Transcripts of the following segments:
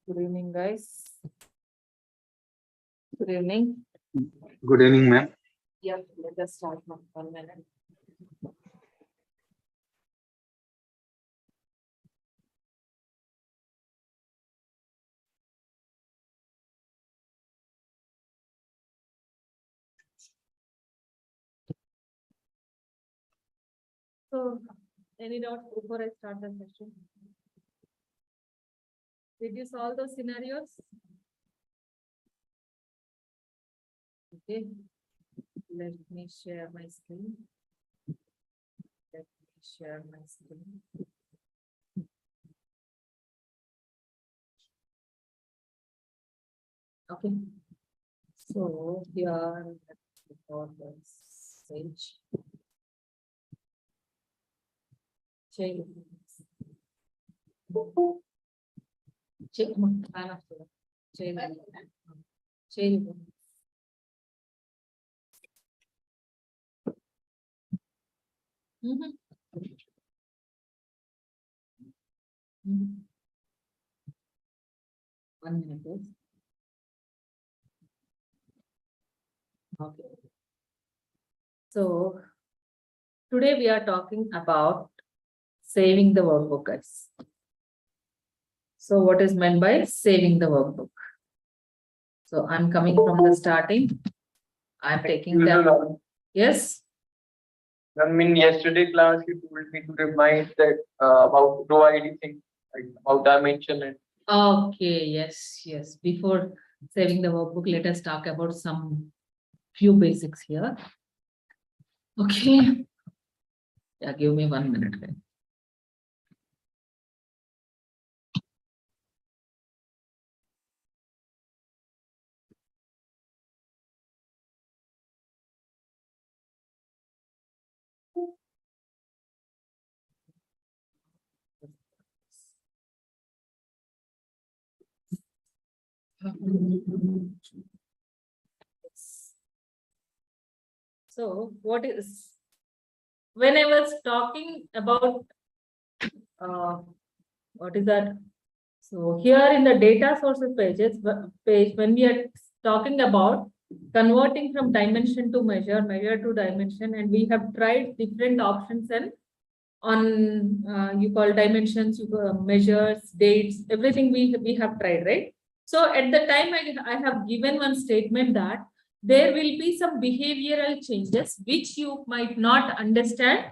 Good evening, guys. Good evening. Good evening, ma'am. Yep, let us start from 1 minute. So, any doubts before I start the session? Did you solve those scenarios? Okay, let me share my screen. Let me share my screen. Okay, so here for this page. Change. Change. Mhm. 1 minute, please. Okay. So today we are talking about saving the workbook, guys. So what is meant by saving the workbook? So I'm coming from the starting. I'm taking the yes. I mean, yesterday class you told me to remind that about row ID thing, like about dimension and. Okay, yes. Before saving the workbook, let us talk about some few basics here. Okay. Yeah, give me 1 minute. Guys. So what is, when I was talking about what is that? So here in the data sources page, when we are talking about converting from dimension to measure, measure to dimension, and we have tried different options and on you call dimensions, you call measures, dates, everything we have tried, right? So at the time I have given one statement that there will be some behavioral changes which you might not understand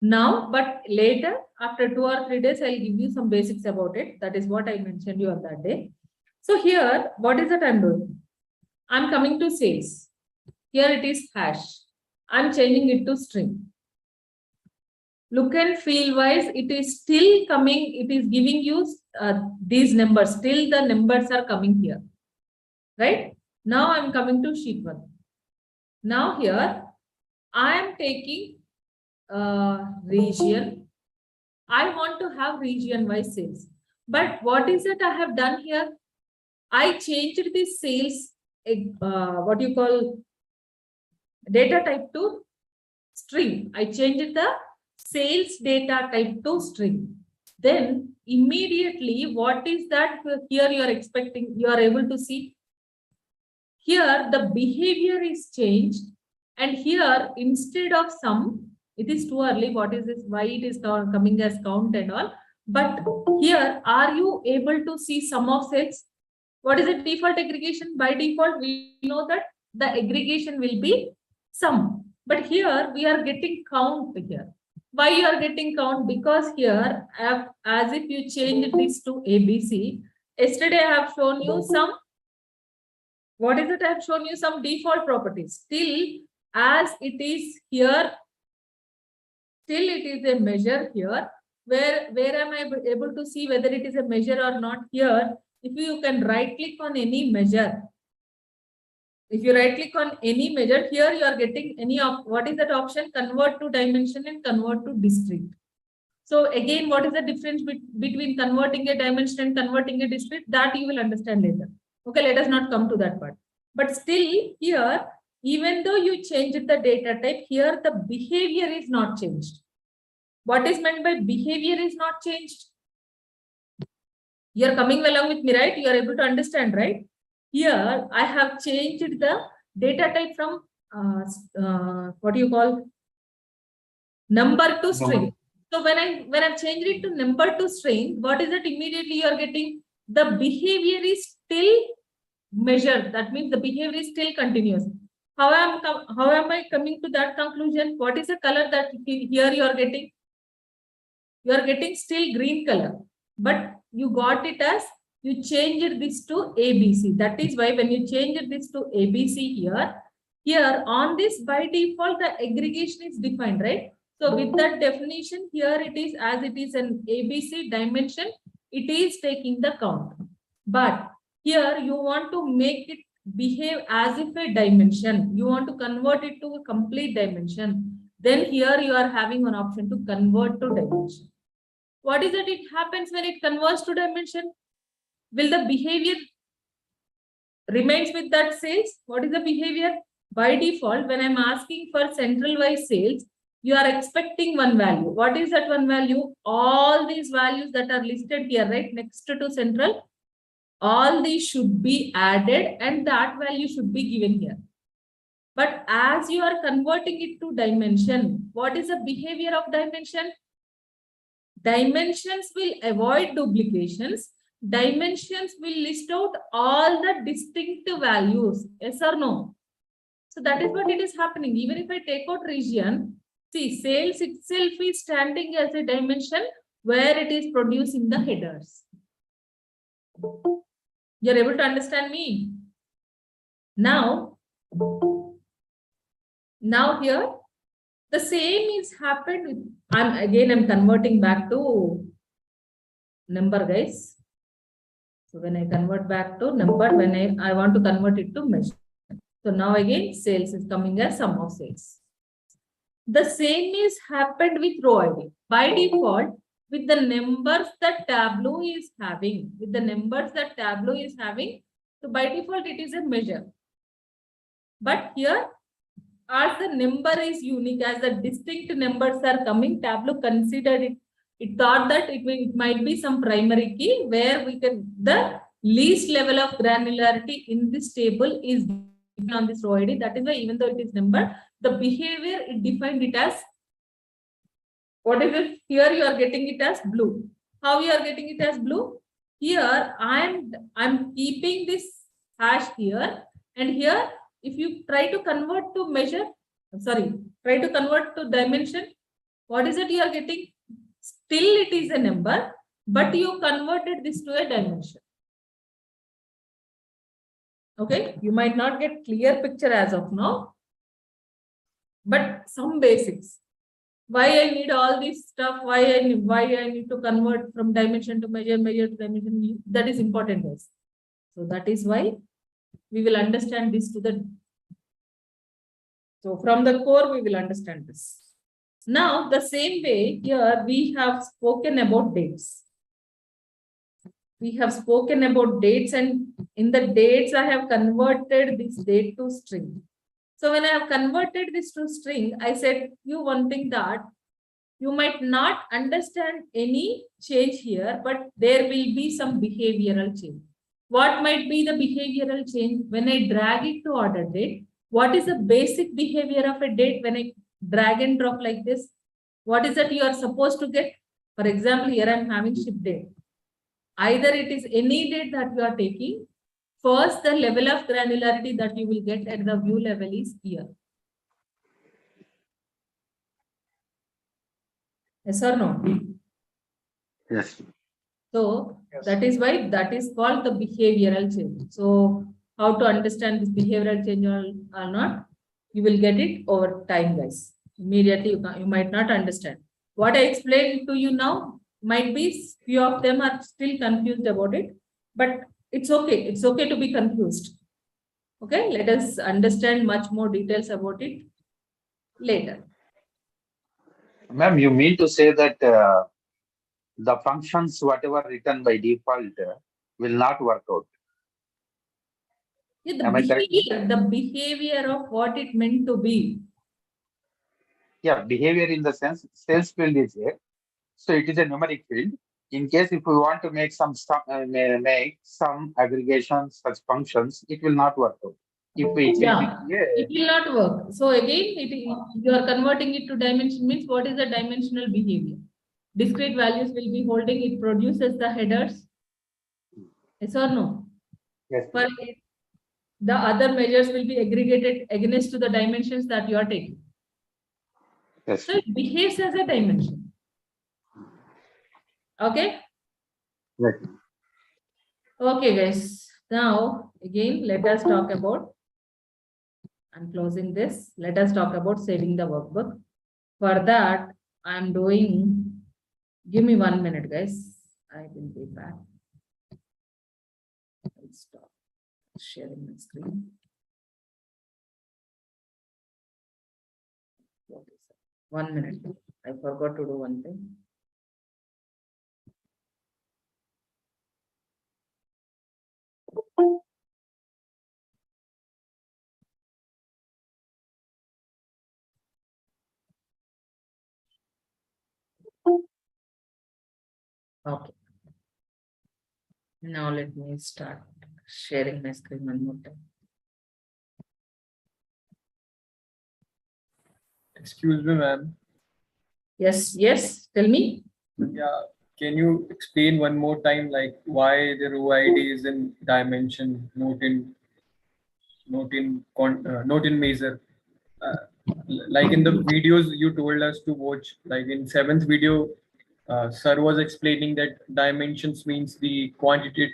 now, but later after 2 or 3 days, I'll give you some basics about it. That is what I mentioned you on that day. So here, what is that I'm doing? I'm coming to sales. Here it is hash. I'm changing it to string. Look and feel wise, it is still coming. It is giving you these numbers. Still the numbers are coming here. Right? Now I'm coming to sheet 1. Now here, I am taking region. I want to have region wise sales. But what is it I have done here? I changed the sales, what you call data type to string. I changed the sales data type to string. Then immediately, what is that here you are expecting, you are able to see? Here the behavior is changed. And here instead of sum, it is too early. What is this? Why it is coming as count and all? But here, are you able to see sum of sales? What is the default aggregation? By default, we know that the aggregation will be sum. But here we are getting count here. Why you are getting count? Because here, as if you change this to ABC. Yesterday I have shown you some. What is it? I have shown you some default properties. Still, as it is here, still it is a measure here. Where am I able to see whether it is a measure or not here? If you can right click on any measure. If you right click on any measure, here you are getting any of what is that option? Convert to dimension and convert to discrete. So again, what is the difference between converting a dimension and converting a discrete? That you will understand later. Okay, let us not come to that part. But still here, even though you changed the data type, here the behavior is not changed. What is meant by behavior is not changed? You're coming along with me, right? You are able to understand, right? Here, I have changed the data type from what do you call number to string. So when I've changed it to number to string, what is it immediately you are getting? The behavior is still measured. That means the behavior is still continuous. How am I coming to that conclusion? What is the color that here you are getting? You are getting still green color, but you got it as you changed this to ABC. That is why when you change this to ABC here on this by default the aggregation is defined, right? So with that definition here it is as it is an ABC dimension, it is taking the count. But here you want to make it behave as if a dimension. You want to convert it to a complete dimension. Then here you are having an option to convert to dimension. What is it? It happens when it converts to dimension. Will the behavior remains with that sales? What is the behavior? By default, when I'm asking for central wise sales, you are expecting one value. What is that one value? All these values that are listed here, right, next to central, all these should be added and that value should be given here. But as you are converting it to dimension, what is the behavior of dimension? Dimensions will avoid duplications. Dimensions will list out all the distinct values. Yes or no? So that is what it is happening. Even if I take out region, see, sales itself is standing as a dimension where it is producing the headers. You're able to understand me? Now here, the same is happened with, I'm converting back to number, guys. So when I convert back to number, when I want to convert it to measure. So now again, sales is coming as sum of sales. The same is happened with row ID. By default, with the numbers that Tableau is having, so by default, it is a measure. But here, as the number is unique, as the distinct numbers are coming, Tableau considered it. It thought that it might be some primary key where we can, the least level of granularity in this table is on this row ID. That is why even though it is number, the behavior, it defined it as, what is it? Here you are getting it as blue. How you are getting it as blue? Here I'm keeping this hash here, and here if you try to convert to measure, try to convert to dimension, what is it you are getting? Still it is a number, but you converted this to a dimension. Okay, you might not get clear picture as of now, but some basics. Why I need all this stuff, why I need to convert from dimension to measure to dimension, that is important, guys. So that is why we will understand this to the, so from the core we will understand this. Now the same way here we have spoken about dates. And in the dates I have converted this date to string. So when I have converted this to string, I said you one thing that you might not understand any change here, but there will be some behavioral change. What might be the behavioral change? When I drag it to order date, what is the basic behavior of a date when I drag and drop like this? What is that you are supposed to get? For example, here I am having ship date. Either it is any date that you are taking. First, the level of granularity that you will get at the view level is here. Yes or no? Yes. So Yes. that is why that is called the behavioral change. So how to understand this behavioral change or not, you will get it over time, guys. Immediately you might not understand. What I explained to you now, might be few of them are still confused about it, but it's okay. It's okay to be confused. Okay, let us understand much more details about it later. Ma'am, you mean to say that the functions, whatever written by default, will not work out? Yeah, Am I correct? the behavior of what it meant to be. Yeah, behavior in the sense sales field is here. So it is a numeric field. in case if we want to make make some aggregations, such functions, it will not work out. If we change Yeah, it it will not work. So again, you are converting it to dimension means what is the dimensional behavior? Discrete values will be holding, it produces the headers. Yes or no? yes, For it, the other measures will be aggregated against to the dimensions that you are taking. yes, So it behaves as a dimension. Okay? yes. Okay, guys. Now, again, let us talk about, I'm closing this. Let us talk about saving the workbook. For that, I'm doing, give me 1 minute, guys. I will be back. I'll stop sharing my screen. What is it? 1 minute. I forgot to do one thing. Okay. Now let me start sharing my screen one more time. Excuse me, ma'am. Yes, tell me. Yeah, can you explain one more time, like why the row ID is in dimension, not in measure? Uh, like in the videos you told us to watch, like in seventh video, sir was explaining that dimensions means the qualitative.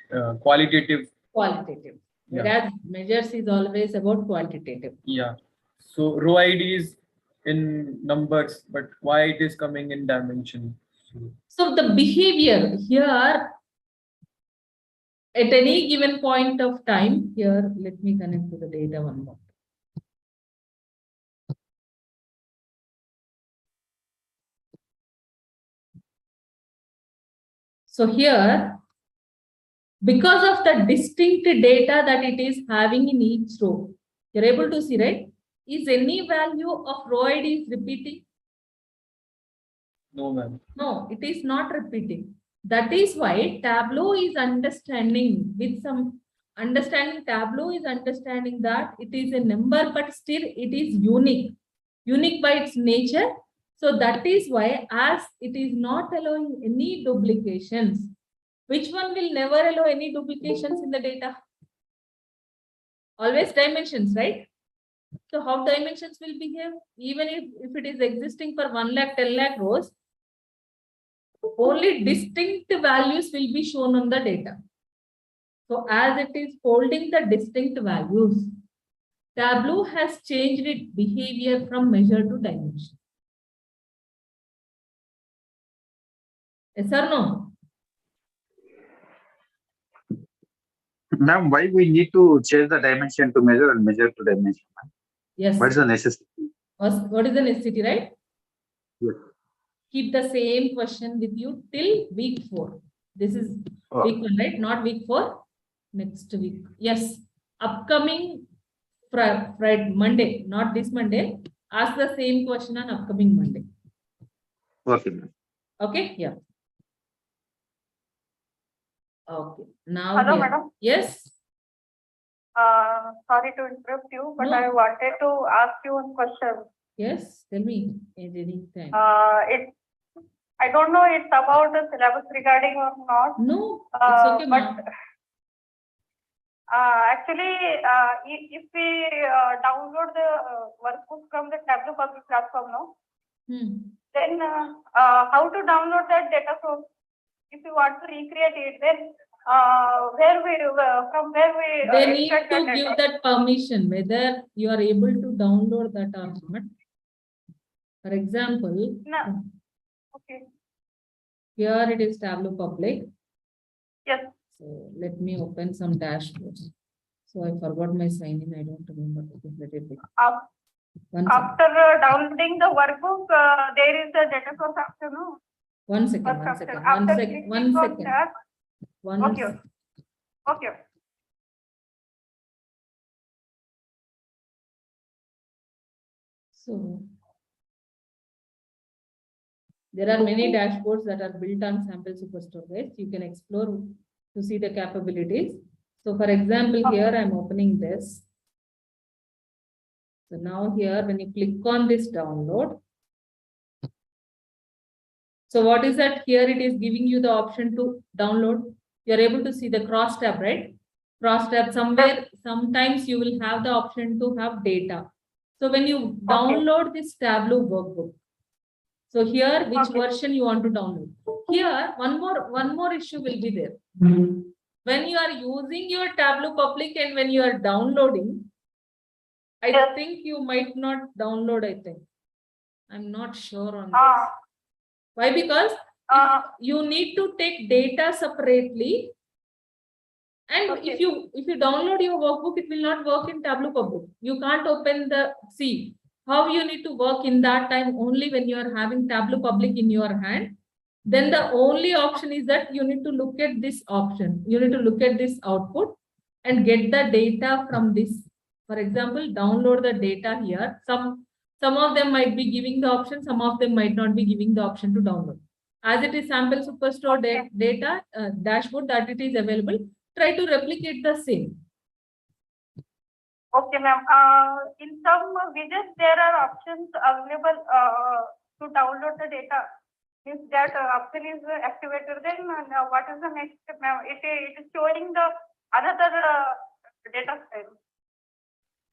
Qualitative. Yeah. Whereas measures is always about quantitative. Yeah. So row ID is in numbers, but why it is coming in dimension? So the behavior here at any given point of time, here, let me connect to the data one more. So here, because of the distinct data that it is having in each row, you're able to see, right? Is any value of row ID is repeating? No, ma'am. No, it is not repeating. That is why Tableau is understanding with some understanding, Tableau is understanding that it is a number, but still it is unique by its nature. So that is why, as it is not allowing any duplications, which one will never allow any duplications in the data? Always dimensions, right? So how dimensions will behave? Even if it is existing for 1 lakh, 10 lakh rows, only distinct values will be shown on the data. So as it is holding the distinct values, Tableau has changed its behavior from measure to dimension. Yes or no? Ma'am, why we need to change the dimension to measure and measure to dimension? Yes. What is the necessity? What is the necessity, right? Yes. Keep the same question with you till week 4. This is week 1, right? Not week 4. Next week. Yes. Upcoming Friday, Monday, not this Monday. Ask the same question on upcoming Monday. Okay, ma'am. Okay? Yeah. Okay. Now, Hello, here. madam. Yes. Sorry to interrupt you, but No. I wanted to ask you one question. Yes. Tell me at any time. I don't know it's about the syllabus regarding or not. No. It's okay, But ma'am. actually, if we download the workbook from the Tableau Public platform, no, then how to download that data source? If you want to recreate it, then from where we They need extract to that give data? that permission, whether you are able to download that or not. For example, No. Okay. here it is Tableau Public. Yes. So let me open some dashboards. So I forgot my sign in. I don't remember. Let it be. After downloading the workbook, there is a data source after, no? One second. Okay. Okay. So There are many dashboards that are built on Sample Superstore, guys. You can explore to see the capabilities. So for example, here I'm opening this. So now here, when you click on this download, so what is that? Here it is giving you the option to download. You're able to see the cross tab, right? Cross tab somewhere, sometimes you will have the option to have data. So when you download this Tableau workbook, so here which version you want to download? Here one more issue will be there. When you are using your Tableau Public and when you are downloading, I think you might not download, I think. I'm not sure on this. Why? Because you need to take data separately. And if you download your workbook, it will not work in Tableau Public. You can't open see how you need to work in that time only when you are having Tableau Public in your hand. Then the only option is that you need to look at this option. You need to look at this output and get the data from this. For example, download the data here. Some of them might be giving the option, some of them might not be giving the option to download. As it is Sample Superstore data dashboard that it is available, try to replicate the same. Okay, ma'am. In some widgets, there are options available to download the data. If that option is activated, then what is the next step, ma'am? It is showing the another data style.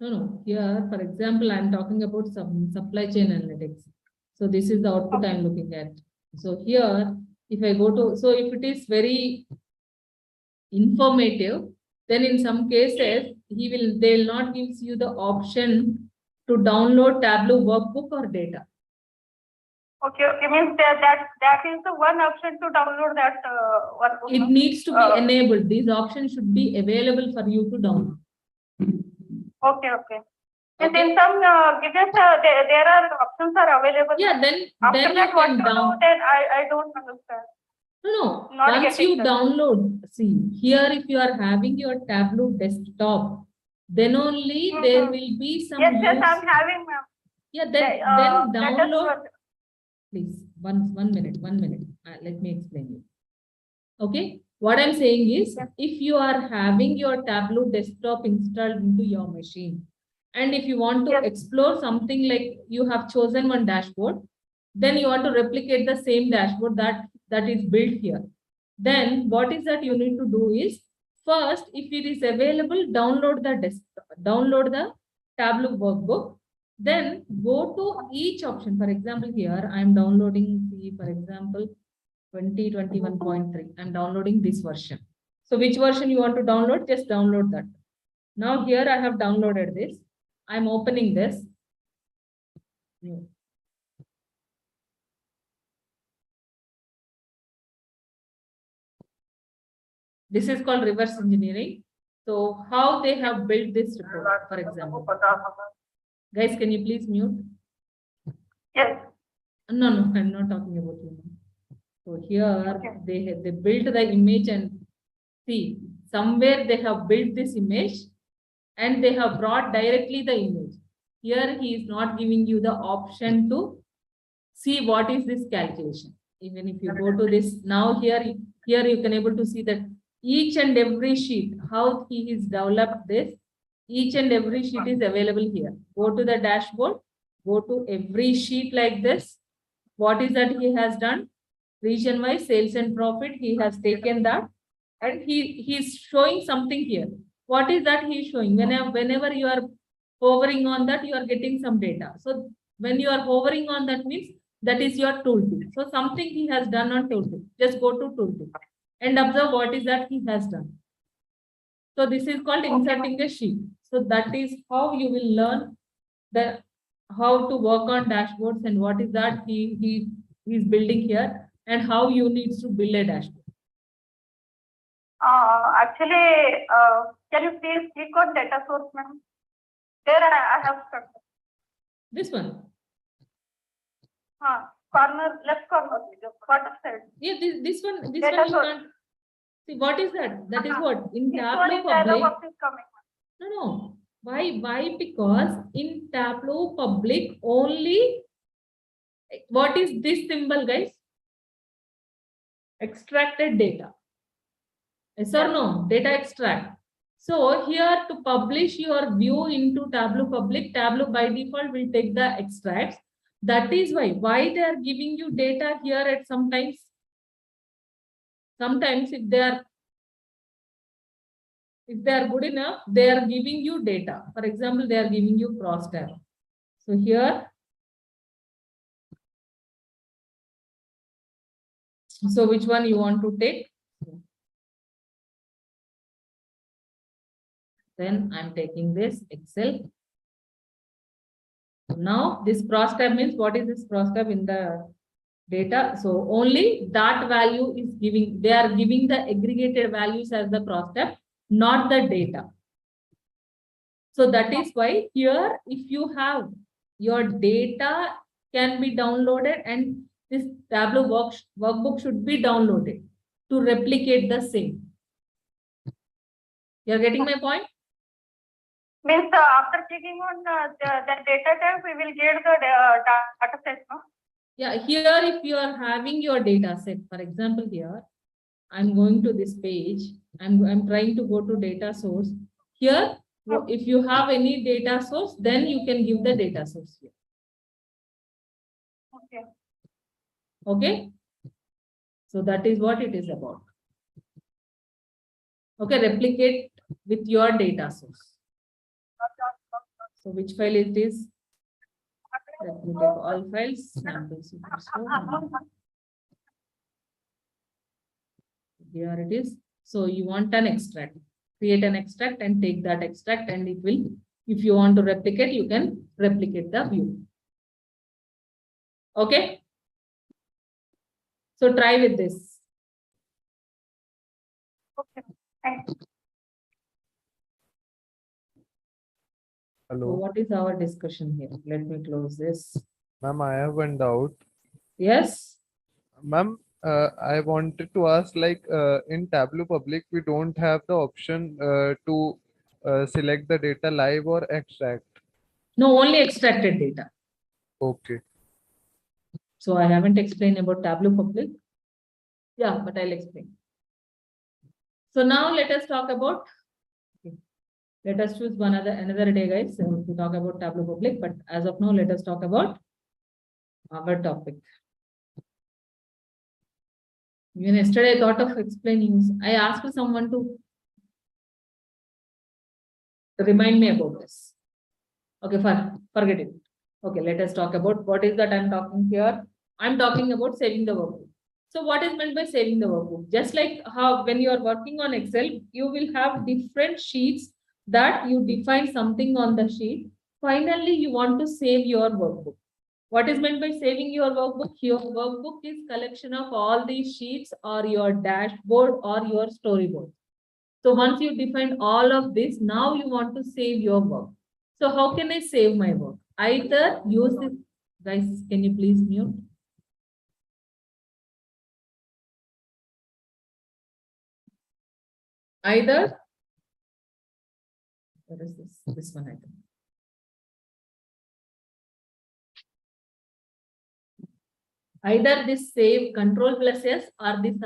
No. Here, for example, I'm talking about some supply chain analytics. So this is the output I'm looking at. So here, if I go to, so if it is very informative, then in some cases, they'll not give you the option to download Tableau workbook or data. Okay, means that is the one option to download that workbook. It needs to be enabled. These options should be available for you to download. Okay. And in some widgets, there are options are available. Yeah, then after you that, what can to do, then I don't understand. No. Not Once you getting download, see here, if you are having your Tableau desktop, then only there will be some. Yes, I'm having, ma'am. Yeah, then download. Please, one minute. Let me explain you. Okay, what I'm saying is, if you are having your Tableau desktop installed into your machine, and if you want to explore something like you have chosen one dashboard, then you want to replicate the same dashboard that is built here. Then what is that you need to do is, first, if it is available, download the Tableau workbook. Then go to each option. For example, here I am downloading for example, 2021.3. I'm downloading this version. So which version you want to download? Just download that. Now here I have downloaded this. I'm opening this. This is called reverse engineering. So how they have built this report, for example. Guys, can you please mute? Yes. No, I'm not talking about you. So here they built the image, and see, somewhere they have built this image and they have brought directly the image. Here he is not giving you the option to see what is this calculation. Even if you go to this, now here you can able to see that each and every sheet, how he has developed this, each and every sheet is available here. Go to the dashboard, go to every sheet like this. What is that he has done? Region-wise sales and profit, he has taken that, and he's showing something here. What is that he is showing? Whenever you are hovering on that, you are getting some data. So when you are hovering on that, means that is your tooltip. So something he has done on tooltip. Just go to tooltip and observe what is that he has done. So this is called inserting a sheet. So that is how you will learn how to work on dashboards and what is that he is building here and how you need to build a dashboard. Actually, can you please click on data source, ma'am? There I have stuck. This one. Corner, left corner, bottom side. Yeah, this one you source. can't see. What is that? That is what in This Tableau one is Public. No. Why? Because in Tableau Public only What is this symbol, guys? Extracted data. Yes or no? Data extract. So here to publish your view into Tableau Public, Tableau by default will take the extracts. That is why they are giving you data here at sometimes if they are good enough, they are giving you data. For example, they are giving you cross tab. So here, so which one you want to take? Then I'm taking this Excel. Now this cross tab means what is this cross tab in the data? So only that value is giving, they are giving the aggregated values as the cross tab, not the data. So that is why here, if you have your data can be downloaded and this Tableau workbook should be downloaded to replicate the same. You are getting my point? Means after clicking on the data tab, we will get the data set, no? Yeah, here if you are having your data set, for example, here, I'm going to this page, I'm trying to go to data source. Here, if you have any data source, then you can give the data source here. Okay. Okay. So that is what it is about. Okay, replicate with your data source. So which file it is? Let me take all files. Here it is. So you want an extract. Create an extract and take that extract, and it will, if you want to replicate, you can replicate the view. Okay. So try with this. Okay. Thanks. So Hello, what is our discussion here? Let me close this. ma'am. I have one doubt. Yes. Ma'am, I wanted to ask, like, in Tableau Public, we don't have the option to select the data live or extract. No, only extracted data. Okay. So I haven't explained about Tableau Public. Yeah, but I'll explain. So now let us talk about, let us choose another day, guys, to talk about Tableau Public. But as of now, let us talk about our topic. Even yesterday, I thought of explaining. I asked someone to remind me about this. Okay, fine. Forget it. Okay, let us talk about what is that I'm talking here. I'm talking about saving the workbook. So what is meant by saving the workbook? Just like how when you are working on Excel, you will have different sheets that you define something on the sheet. Finally, you want to save your workbook. What is meant by saving your workbook? Your workbook is collection of all these sheets or your dashboard or your storyboard. So once you define all of this, now you want to save your work. So how can I save my work? Either use this, guys, can you please mute? Either, what is this? This one, I think. Either this save Control+S or this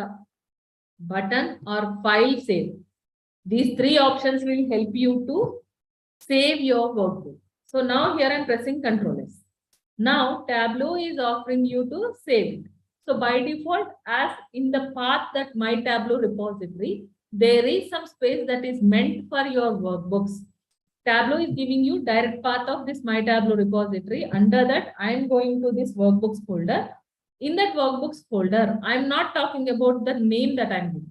button or file save. These three options will help you to save your workbook. So now here I'm pressing Control+S. Now Tableau is offering you to save it. So by default, as in the path that my Tableau repository, there is some space that is meant for your workbooks. Tableau is giving you direct path of this my Tableau repository. Under that, I'm going to this workbooks folder. In that workbooks folder, I'm not talking about the name that I'm giving.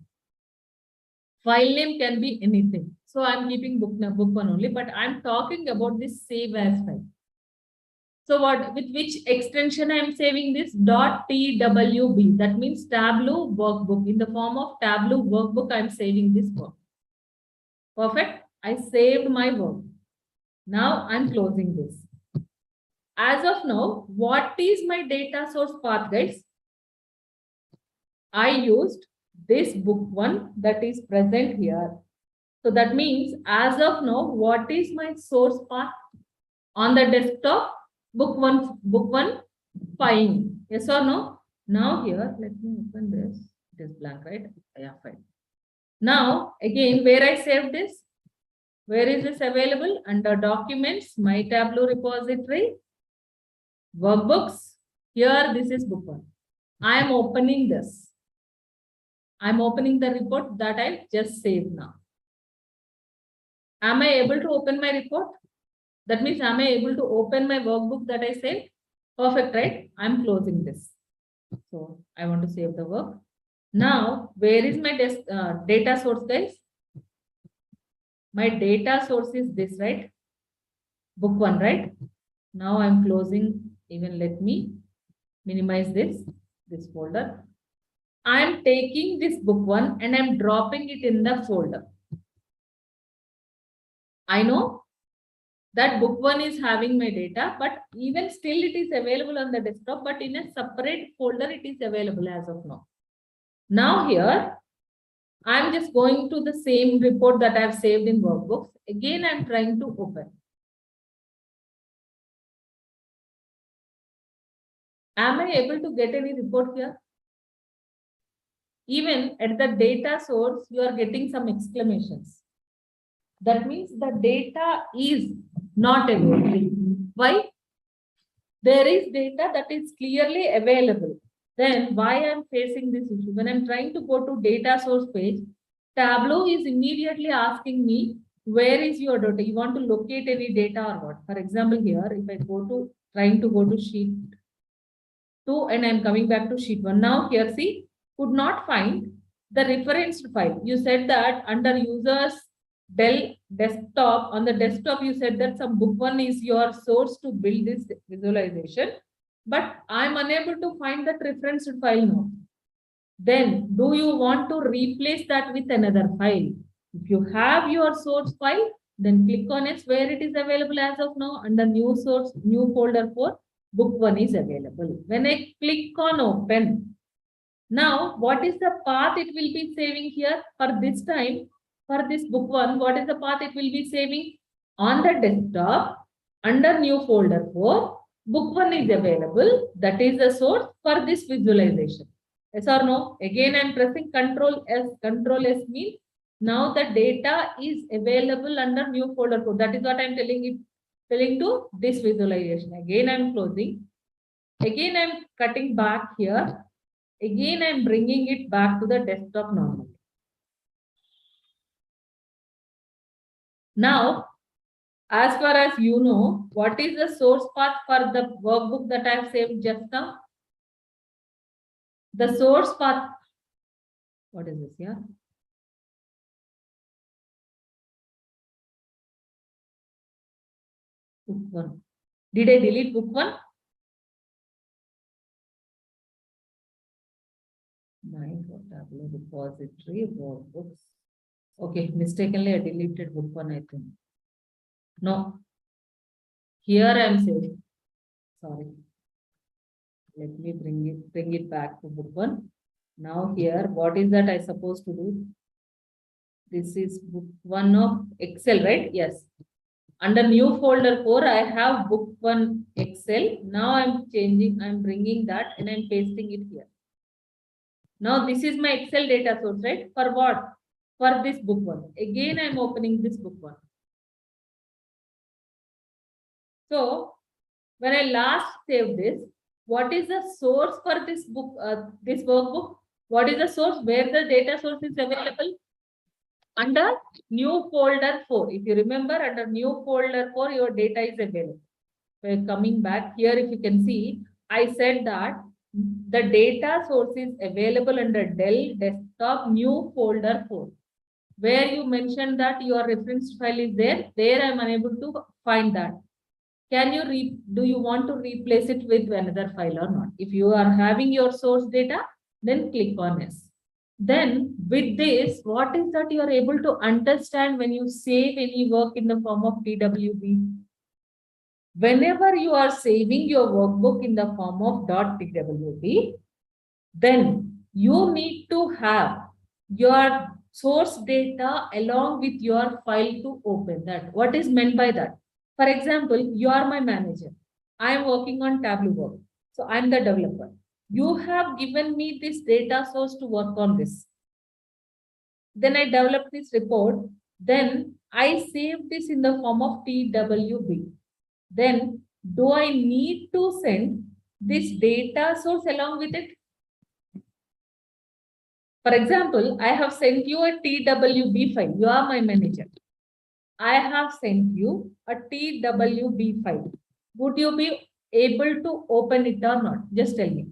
File name can be anything. So I'm keeping book one only, but I'm talking about this save as file. So what, with which extension I'm saving this? .twb. That means Tableau workbook. In the form of Tableau workbook, I'm saving this work. Perfect. I saved my work. Now I'm closing this. As of now, what is my data source path, guys? I used this book one that is present here. So that means as of now, what is my source path on the desktop? Book one Fine. Yes or no? Now here, let me open this. It is blank, right? Yeah, fine. Now, again, where I saved this? Where is this available? Under documents, my Tableau repository, workbooks. Here, this is book one. I am opening this. I'm opening the report that I just saved now. Am I able to open my report? That means, am I able to open my workbook that I saved? Perfect, right? I'm closing this. So I want to save the work. Now, where is my data source, guys? My data source is this, right? Book one, right? Now I'm closing. Even let me minimize this folder. I'm taking this book one and I'm dropping it in the folder. I know that book one is having my data, but even still it is available on the desktop, but in a separate folder it is available as of now. Now here, I'm just going to the same report that I've saved in workbooks. Again, I'm trying to open. Am I able to get any report here? Even at the data source, you are getting some exclamations. That means the data is not available. Why? There is data that is clearly available. Then why I'm facing this issue? When I'm trying to go to data source page, Tableau is immediately asking me, where is your data? You want to locate any data or what? For example, here, if I go to, trying to go to sheet 2 and I'm coming back to sheet 1. Now here, see, could not find the referenced file. You said that under users Dell desktop, on the desktop, you said that some book one is your source to build this visualization, but I'm unable to find that referenced file now. Then do you want to replace that with another file? If you have your source file, then click on it where it is available as of now under new source, new folder for book one is available. When I click on open, now what is the path it will be saving here for this time? For this book one, what is the path it will be saving? On the desktop, under new folder 4, book one is available. That is the source for this visualization. Yes or no? Again, I'm pressing Control S. Control S means now the data is available under new folder 4. That is what I'm telling to this visualization. Again, I'm closing. Again, I'm cutting back here. Again, I'm bringing it back to the desktop normally. Now, as far as you know, what is the source path for the workbook that I have saved just now? The source path, what is this here? Book one. Did I delete book one? Mine for Tableau repository, workbooks. Okay, mistakenly I deleted book one, I think. No. Here I am saying, sorry. Let me bring it back to book one. Now here, what is that I supposed to do? This is book one of Excel, right? Yes. Under new folder 4, I have book one Excel. Now I'm bringing that and I'm pasting it here. Now this is my Excel data source, right? For what? For this book one. Again, I'm opening this book one. So when I last saved this, what is the source for this book, this workbook? What is the source where the data source is available? Under new folder 4. If you remember, under new folder 4, your data is available. We're coming back here. If you can see, I said that the data source is available under Dell desktop new folder 4. Where you mentioned that your reference file is there, I'm unable to find that. Can you do you want to replace it with another file or not? If you are having your source data, then click on yes. Then with this, what is that you are able to understand when you save any work in the form of TWB? Whenever you are saving your workbook in the form of .twb, then you need to have your source data along with your file to open that. What is meant by that? For example, you are my manager. I am working on Tableau work. So I'm the developer. You have given me this data source to work on this. Then I develop this report. Then I save this in the form of TWB. Then do I need to send this data source along with it? For example, I have sent you a TWB file. You are my manager. I have sent you a TWB file. Would you be able to open it or not? Just tell me.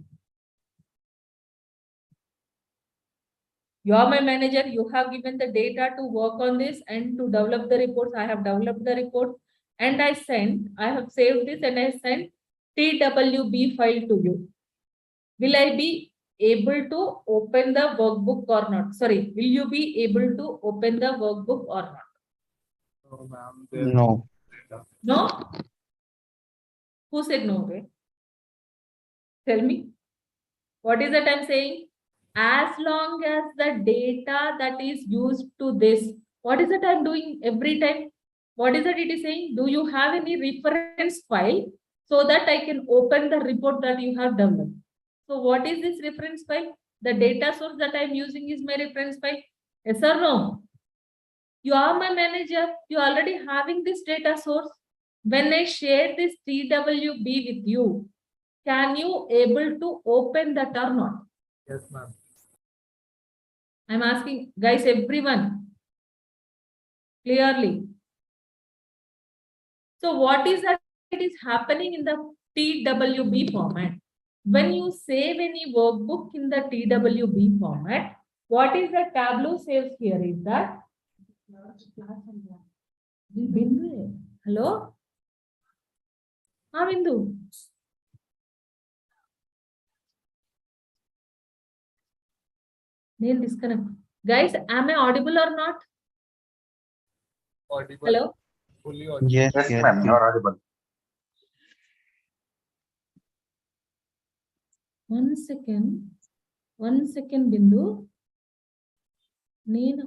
You are my manager. You have given the data to work on this and to develop the reports. I have developed the report and I have saved this and I sent TWB file to you. Will I be able to open the workbook or not? Sorry, will you be able to open the workbook or not? No, ma'am. No. No? Who said no? Okay? Tell me. What is that I'm saying? As long as the data that is used to this, what is it I'm doing every time? What is it is saying? Do you have any reference file so that I can open the report that you have developed? So what is this reference file? The data source that I'm using is my reference file. Yes or no? You are my manager. You're already having this data source. When I share this TWB with you, can you able to open that or not? Yes, ma'am. I'm asking guys, everyone clearly. So what is that it is happening in the TWB format? When you save any workbook in the TWB format, what is the Tableau saves here is that Bindu. Hello? Bindu. Name disconnect. Guys, am I audible or not? Audible. Hello? Fully audible. Yes, ma'am, you are audible. 1 second. 1 second, Bindu. నేను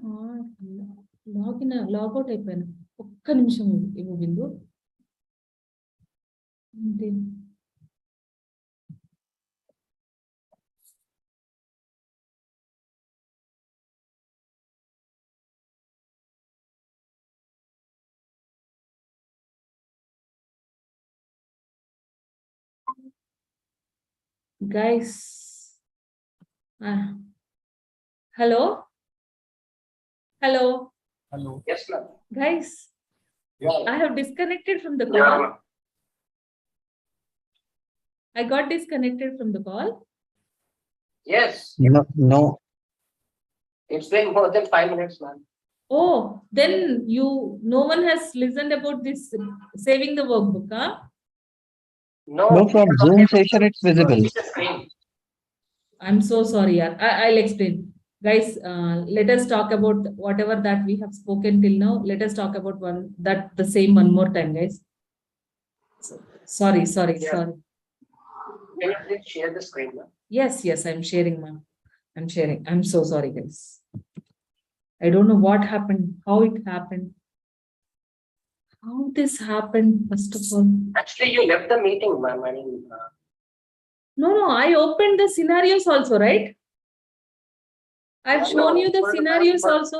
logout అయిపోయాను ఒక్క నిమిషం ఇవ్వు బిందు అంతే guys hello Hello. Yes, ma'am. Guys, Yeah. I have disconnected from the call. Yeah. I got disconnected from the call. Yes, No. it's been more than 5 minutes, ma'am. Oh, then no one has listened about this saving the workbook, huh? No, from Zoom session it's visible. It's the screen. I'm so sorry. I'll explain. Guys, let us talk about whatever that we have spoken till now. Let us talk about the same one more time, guys. Sorry. Yeah. Can you please share the screen, ma'am? Yes, I'm sharing, ma'am. I'm sharing. I'm so sorry, guys. I don't know what happened, how it happened. How this happened, first of all. Actually, you left the meeting, ma'am. I mean, No, I opened the scenarios also, right? I've shown you the scenarios also.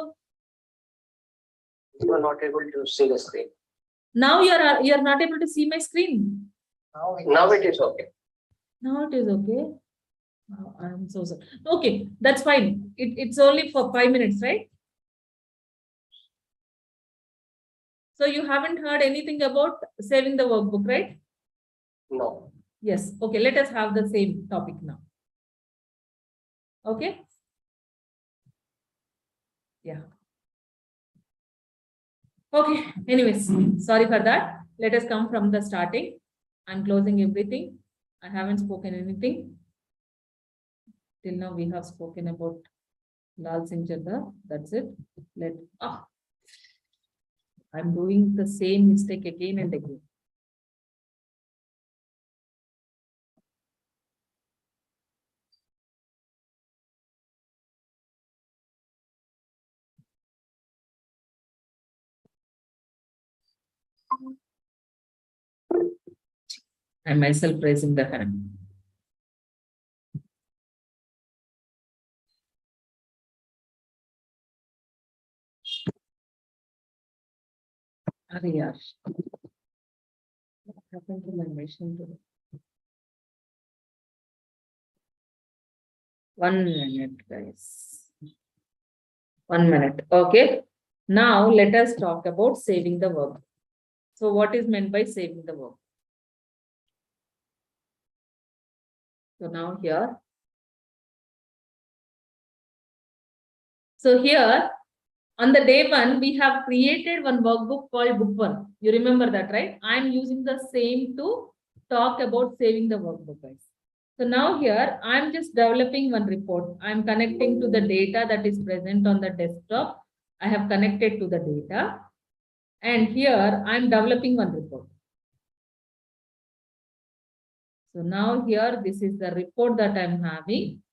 you are not able to see the screen. Now you're not able to see my screen. Now it is okay. Now it is okay. Oh, I'm so sorry. Okay, that's fine. It's only for 5 minutes, right? So you haven't heard anything about saving the workbook, right? No. Yes. Okay, let us have the same topic now. Okay. Yeah. Okay. Anyways, sorry for that. Let us come from the starting. I'm closing everything. I haven't spoken anything. Till now we have spoken about Lal Singh Chadha. That's it. I'm doing the same mistake again and again. I myself raising the hand. Ariyar. What happened to my machine today? 1 minute, guys. 1 minute. Okay. Now let us talk about saving the work. So what is meant by saving the work? So now here. So here on the day 1, we have created one workbook called book 1. You remember that, right? I'm using the same to talk about saving the workbook, guys. So now here, I'm just developing one report. I'm connecting to the data that is present on the desktop. I have connected to the data. And here, I'm developing one report. So now here, this is the report that I'm having.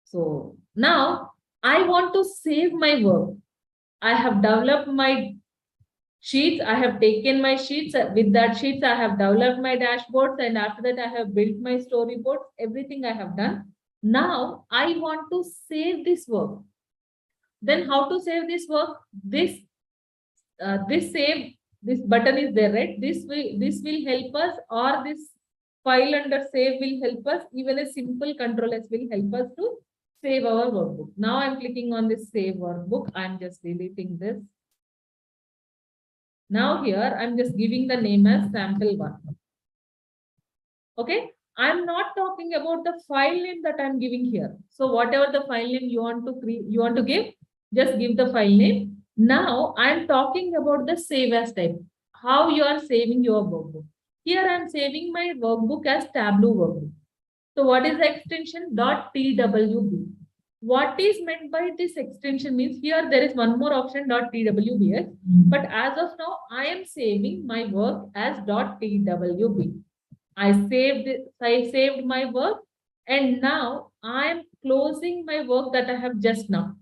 So now, I want to save my work. I have developed my sheets. I have taken my sheets. With that sheets, I have developed my dashboards. And after that, I have built my storyboards. Everything I have done. Now, I want to save this work. Then how to save this work? This button is there, right? This will help us, or this file under save will help us. Even a simple control S will help us to save our workbook. Now I'm clicking on this save workbook. I'm just deleting this. Now here I'm just giving the name as sample1. Okay. I'm not talking about the file name that I'm giving here. So whatever the file name you want to create, you want to give, just give the file name. Now I'm talking about the save as type. How you are saving your workbook. Here I'm saving my workbook as Tableau workbook. So what is the extension? .twb. What is meant by this extension means here there is one more option .twbs, but as of now I am saving my work as .twb. I saved my work, and now I am closing my work that I have just done.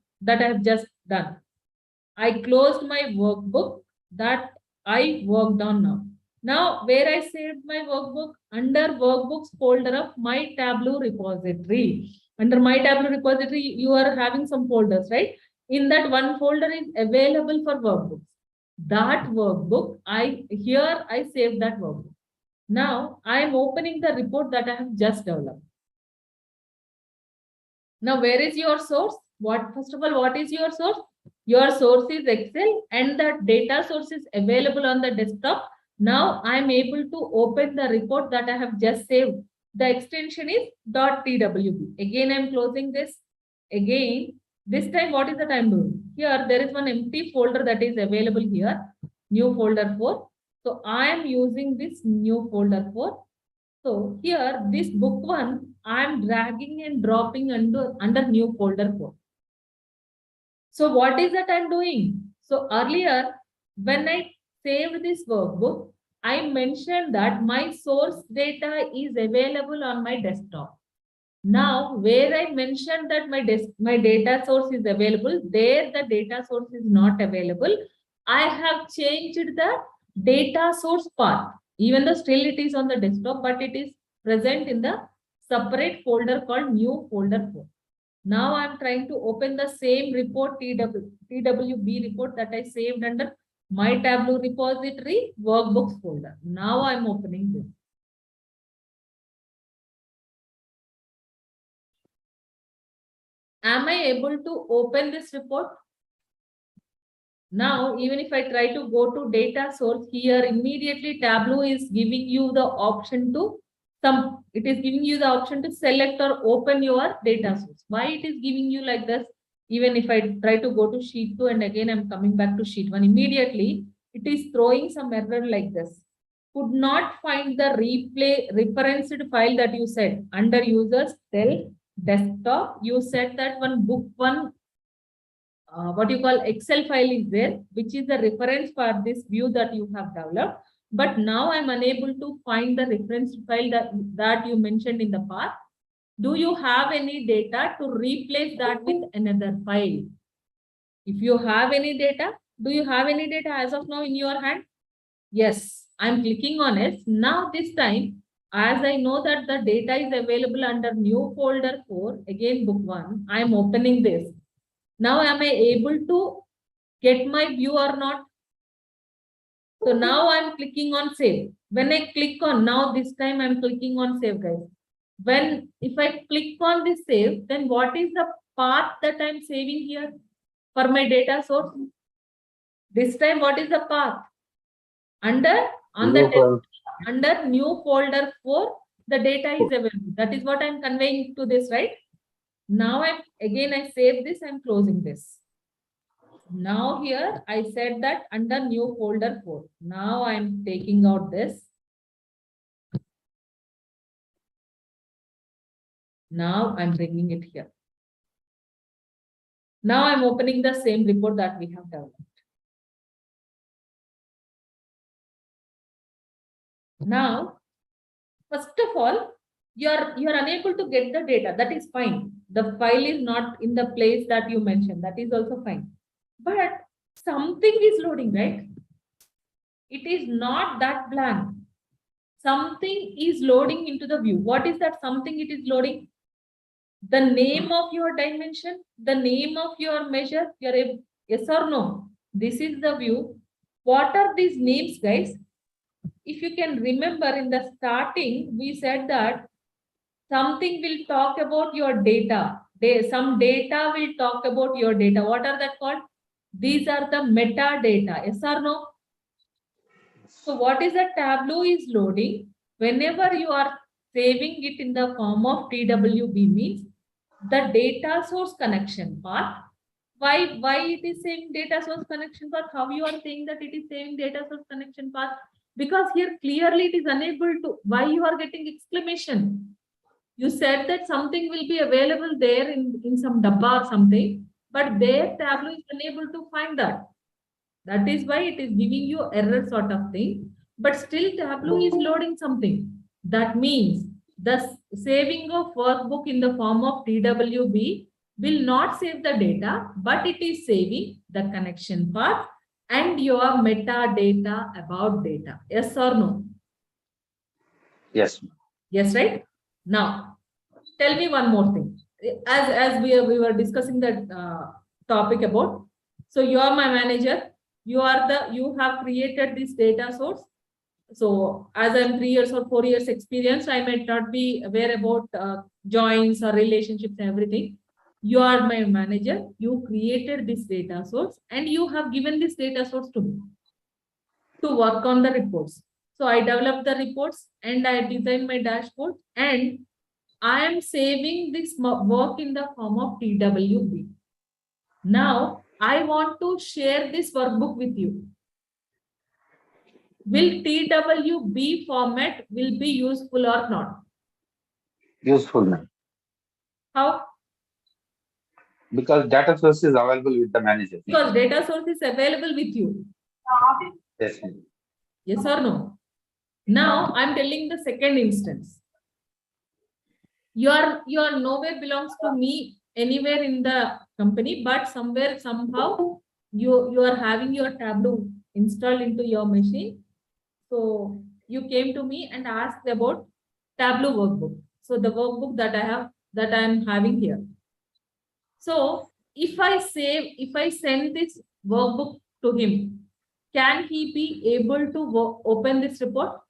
I closed my workbook that I worked on now. Now, where I saved my workbook? Under workbooks folder of my Tableau repository. Under my Tableau repository, you are having some folders, right? In that one folder is available for workbooks. That workbook, I saved that workbook. Now, I am opening the report that I have just developed. Now, where is your source? First of all, what is your source? Your source is Excel, and the data source is available on the desktop. Now I am able to open the report that I have just saved. The extension is .twb. Again, I am closing this. Again, this time what is that I am doing? Here there is one empty folder that is available here. New folder 4. So I am using this new folder 4. So here this book 1 I am dragging and dropping under new folder 4. So what is that I'm doing? So earlier, when I saved this workbook, I mentioned that my source data is available on my desktop. Now, where I mentioned that my data source is available, there the data source is not available. I have changed the data source path. Even though still it is on the desktop, but it is present in the separate folder called new folder 4. Now I'm trying to open the same report, TWB report that I saved under my Tableau repository workbooks folder. Now I'm opening this. Am I able to open this report? Now, even if I try to go to data source here, immediately Tableau is giving you the option to select or open your data source. Why it is giving you like this? Even if I try to go to sheet 2 and again I'm coming back to sheet 1, immediately it is throwing some error like this. Could not find the referenced file that you said under users cell desktop. You said that one book 1 Excel file is there, which is the reference for this view that you have developed. But now I'm unable to find the reference file that you mentioned in the past. Do you have any data to replace that with another file? If you have any data, do you have any data as of now in your hand? Yes, I'm clicking on it. Now this time, as I know that the data is available under new folder 4, again book 1, I'm opening this. Now am I able to get my view or not? So now I'm clicking on save. When I click on, now this time I'm clicking on save, guys. If I click on this save, then what is the path that I'm saving here for my data source? This time, what is the path? Under new folder 4, the data is available. That is what I'm conveying to this, right? Now I save this, I'm closing this. Now here I said that under new folder 4. Now I'm taking out this. Now I'm bringing it here. Now I'm opening the same report that we have developed. Now, first of all, you're unable to get the data. That is fine. The file is not in the place that you mentioned. That is also fine. But something is loading, right? It is not that blank. Something is loading into the view. What is that something it is loading? The name of your dimension, the name of your measure, yes or no? This is the view. What are these names, guys? If you can remember in the starting, we said that something will talk about your data. Some data will talk about your data. What are that called? These are the metadata. Yes or no? So what is a Tableau is loading? Whenever you are saving it in the form of TWB means the data source connection path. Why it is saying data source connection path? How you are saying that it is saving data source connection path? Because here clearly it is unable to. Why you are getting exclamation? You said that something will be available there in some dabba or something, but there Tableau is unable to find that. That is why it is giving you error sort of thing. But still Tableau is loading something. That means the saving of workbook in the form of TWB will not save the data, but it is saving the connection path and your metadata about data. Yes or no? Yes. Yes, right? Now, tell me one more thing. As we were discussing that topic about, so you are my manager. You have created this data source. So as I'm 3 years or 4 years experience, I might not be aware about joins or relationships and everything. You are my manager. You created this data source and you have given this data source to me to work on the reports. So I developed the reports and I designed my dashboard and I am saving this work in the form of TWB. Now I want to share this workbook with you. Will TWB format will be useful or not? Useful, ma'am. How? Because data source is available with the manager. Because data source is available with you. Yes, ma'am. Yes or no? Now I'm telling the second instance. Your nowhere belongs to me anywhere in the company, but somewhere somehow you are having your Tableau installed into your machine. So you came to me and asked about Tableau workbook. So the workbook that I am having here. So if I send this workbook to him, can he be able to open this report?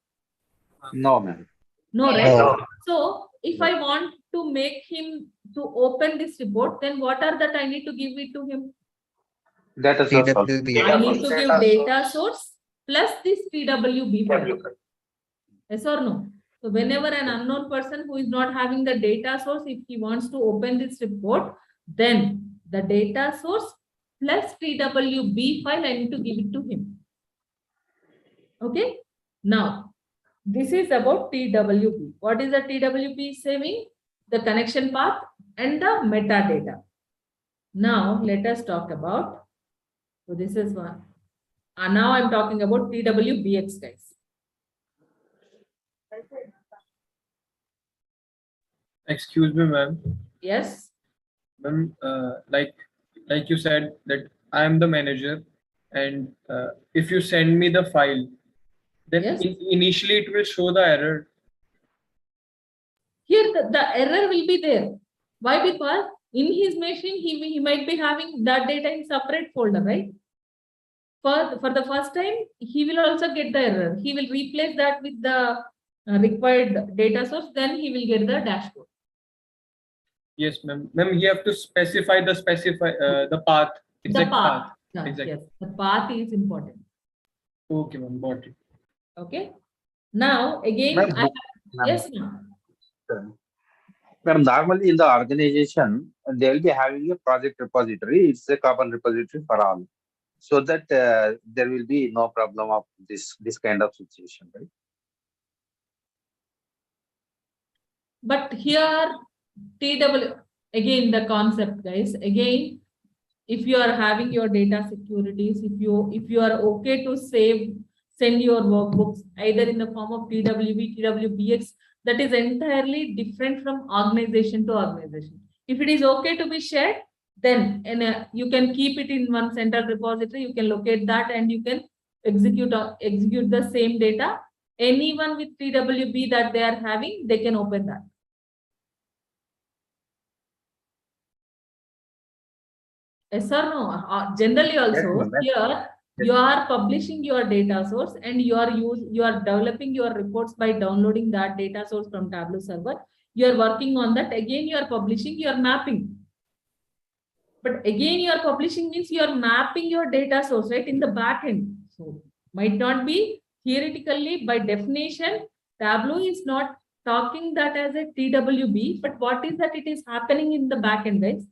No, ma'am. No, right? No. So if I want to make him to open this report, then what are that I need to give it to him? Data source. TWB. I need to give data source plus this TWB file. Yes or no? So whenever an unknown person who is not having the data source, if he wants to open this report, then the data source plus TWB file, I need to give it to him. Okay. Now, this is about TWB. What is the TWB saving? The connection path and the metadata. Now, let us talk about, so this is one. Now I'm talking about TWBX, guys. Excuse me, ma'am. Yes. Ma'am, like you said that I am the manager, and if you send me the file, then Yes. Initially it will show the error. Here the error will be there. Why? Because in his machine he might be having that data in separate folder, right? for the first time, he will also get the error. He will replace that with the required data source, then he will get the dashboard. Yes, ma'am. Ma'am, you have to specify the path. Exact path. Yeah, Exactly. yes, the path is important. Okay, ma'am. Got it. Okay. Now again, Ma'am, yes, ma'am. Ma'am, normally in the organization, they will be having a project repository. It's a common repository for all, so that there will be no problem of this kind of situation, right? But here, TW, again, the concept, guys, again, if you are having your data securities, if you are okay to send your workbooks either in the form of TWB, TWBX, that is entirely different from organization to organization. If it is okay to be shared, then you can keep it in one central repository, you can locate that and you can execute the same data. Anyone with TWB that they are having, they can open that. Yes or no? Generally also, Yes, here you are publishing your data source and you are developing your reports by downloading that data source from Tableau server. You are working on that. Again, you are publishing, you are mapping. But again, you are publishing means you are mapping your data source, right, in the back end. So might not be theoretically, by definition, Tableau is not talking that as a TWB, but what is that it is happening in the back end, guys?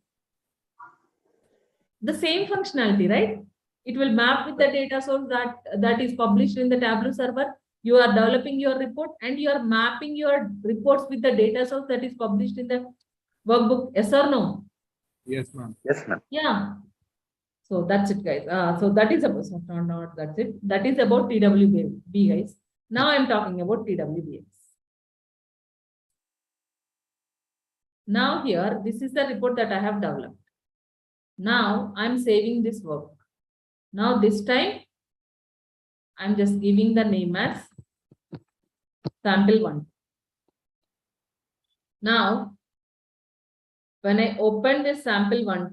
The same functionality, right? It will map with the data source that is published in the Tableau server. You are developing your report and you are mapping your reports with the data source that is published in the workbook. Yes or no? Yes, ma'am. Yes, ma'am. Yeah. So that's it, guys. So that is about, not that's it. That is about TWB, guys. Now I'm talking about TWBX. Now here, this is the report that I have developed. Now I'm saving this work. Now this time, I'm just giving the name as sample1. Now, when I open this sample1,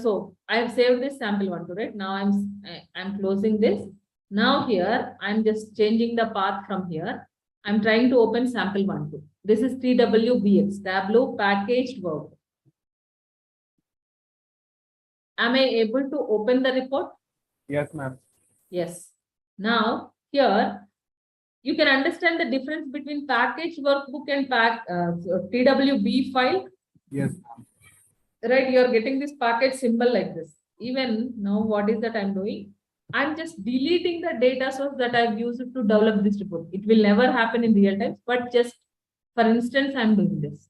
so I have saved this sample1, right? Now I'm closing this. Now here, I'm just changing the path from here. I'm trying to open sample1. This is TWBX, Tableau Packaged Work. Am I able to open the report? Yes, ma'am. Yes. Now here you can understand the difference between packaged workbook and TWB file. Yes. Right, you are getting this package symbol like this. Even now, what is that I'm doing? I'm just deleting the data source that I've used to develop this report. It will never happen in real time, but just for instance, I'm doing this.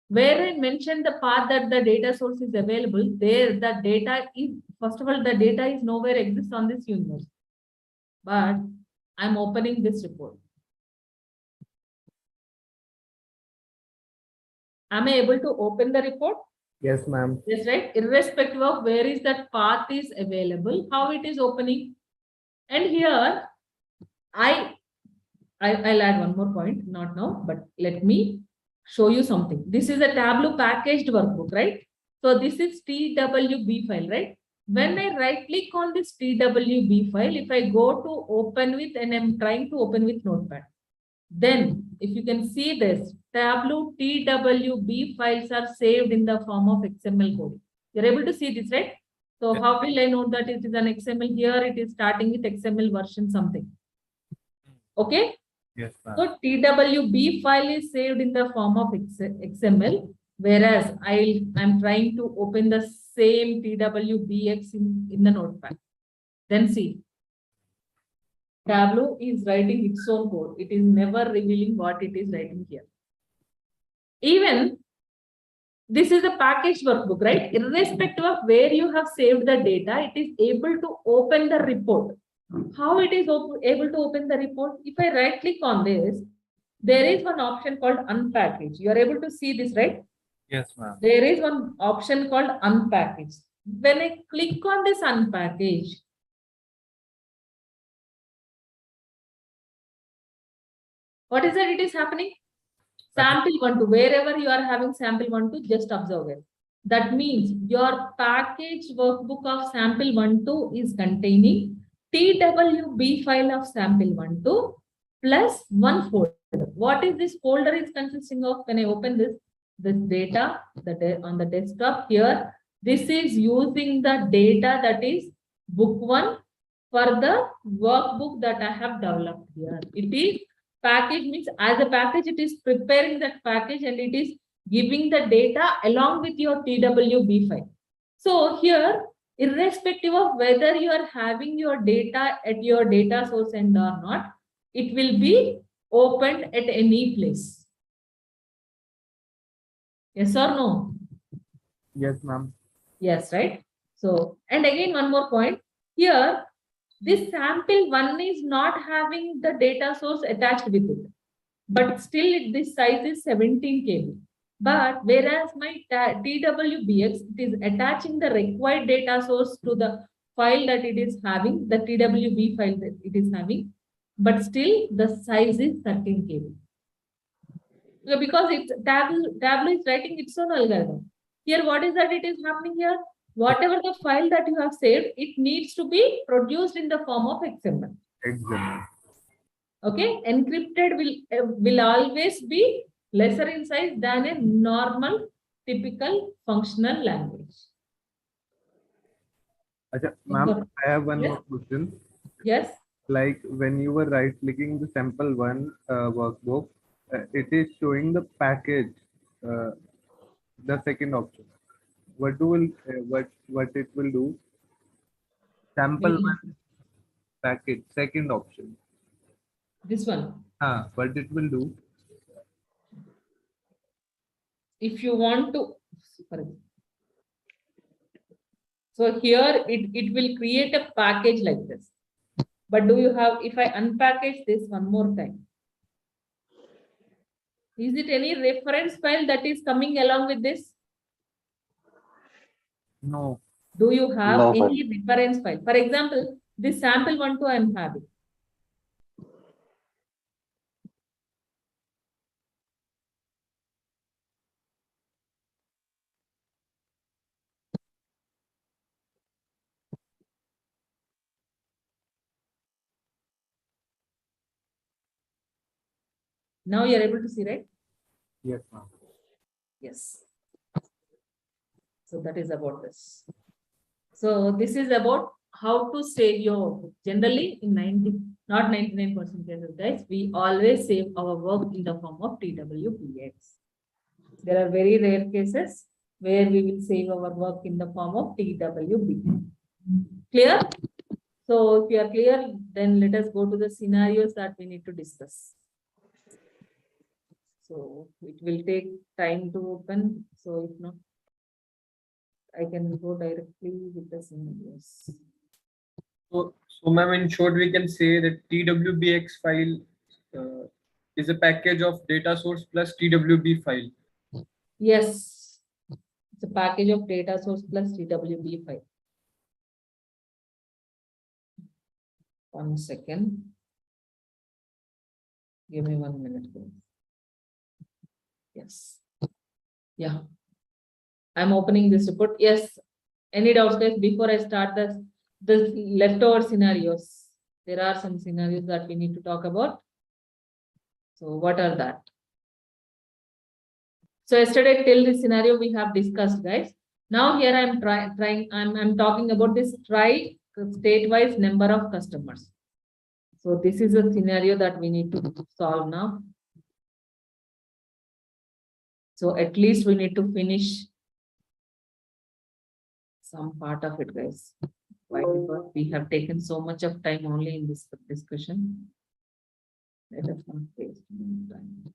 Where I mentioned the path that the data source is available, there the data is, first of all, the data is nowhere exists on this universe. But I'm opening this report. Am I able to open the report? Yes, ma'am. Yes, right. Irrespective of where is that path is available, how it is opening. And here, I'll add one more point, not now, but let me show you something. This is a Tableau packaged workbook, right? So this is TWB file, right? When I right click on this TWB file, if I go to open with, and I'm trying to open with Notepad, then if you can see this, Tableau TWB files are saved in the form of XML code. You're able to see this, right? So how will I know that it is an XML? Here it is starting with XML version something. Okay? Yes, ma'am. So TWB file is saved in the form of XML, whereas I'm trying to open the same TWBX in the Notepad. Then see, Tableau is writing its own code. It is never revealing what it is writing here. Even this is a packaged workbook, right? Irrespective of where you have saved the data, it is able to open the report. How it is able to open the report? If I right click on this, there is one option called unpackage. You are able to see this, right? Yes, ma'am. There is one option called unpackage. When I click on this unpackage, what is that it is happening? Sample1, wherever you are having sample1, just observe it. That means your package workbook of sample 1-2 is containing TWB file of sample 1-2 plus one folder. What is this folder is consisting of? When I open this data on the desktop here, this is using the data that is book 1 for the workbook that I have developed here. It is package means as a package, it is preparing that package and it is giving the data along with your TWB file. So here, irrespective of whether you are having your data at your data source end or not, it will be opened at any place. Yes or no? Yes, ma'am. Yes, right? So, and again, one more point here, this sample 1 is not having the data source attached with it, but still this size is 17 KB. But whereas my TWBX, it is attaching the required data source to the file that it is having, the TWB file that it is having, but still the size is 13 KB. So because it's Tableau is writing its own algorithm. Here, what is that it is happening here? Whatever the file that you have saved, it needs to be produced in the form of XML. Exactly. Okay, encrypted will always be lesser in size than a normal, typical functional language. Acha, ma'am, I have one Yes. more question. Yes. Like when you were right-clicking the sample 1 workbook, it is showing the package, the second option. What it will do? Sample 1 package, second option. This one. What it will do? If you want to, so here it will create a package like this. But do you have, if I unpackage this one more time, is it any reference file that is coming along with this? No. Do you have No, any reference file? For example, this sample 1-2 I am having. Now you are able to see, right? Yes, ma'am. Yes. So that is about this. So this is about how to save your work. Generally in 99% cases, guys, we always save our work in the form of TWBX. There are very rare cases where we will save our work in the form of TWB. Clear? So if you are clear, then let us go to the scenarios that we need to discuss. So it will take time to open. So if not, I can go directly with the scenarios. So ma'am, in short, we can say that TWBX file is a package of data source plus TWB file. Yes, it's a package of data source plus TWB file. 1 second. Give me 1 minute, please. Yes. Yeah. I'm opening this report. Yes. Any doubts, guys? Before I start the leftover scenarios, there are some scenarios that we need to talk about. So what are that? So yesterday till this scenario we have discussed, guys. Now here I'm I'm talking about this try state-wise number of customers. So this is a scenario that we need to solve now. So at least we need to finish some part of it, guys. Why? Because we have taken so much of time only in this discussion. Let us not waste more time.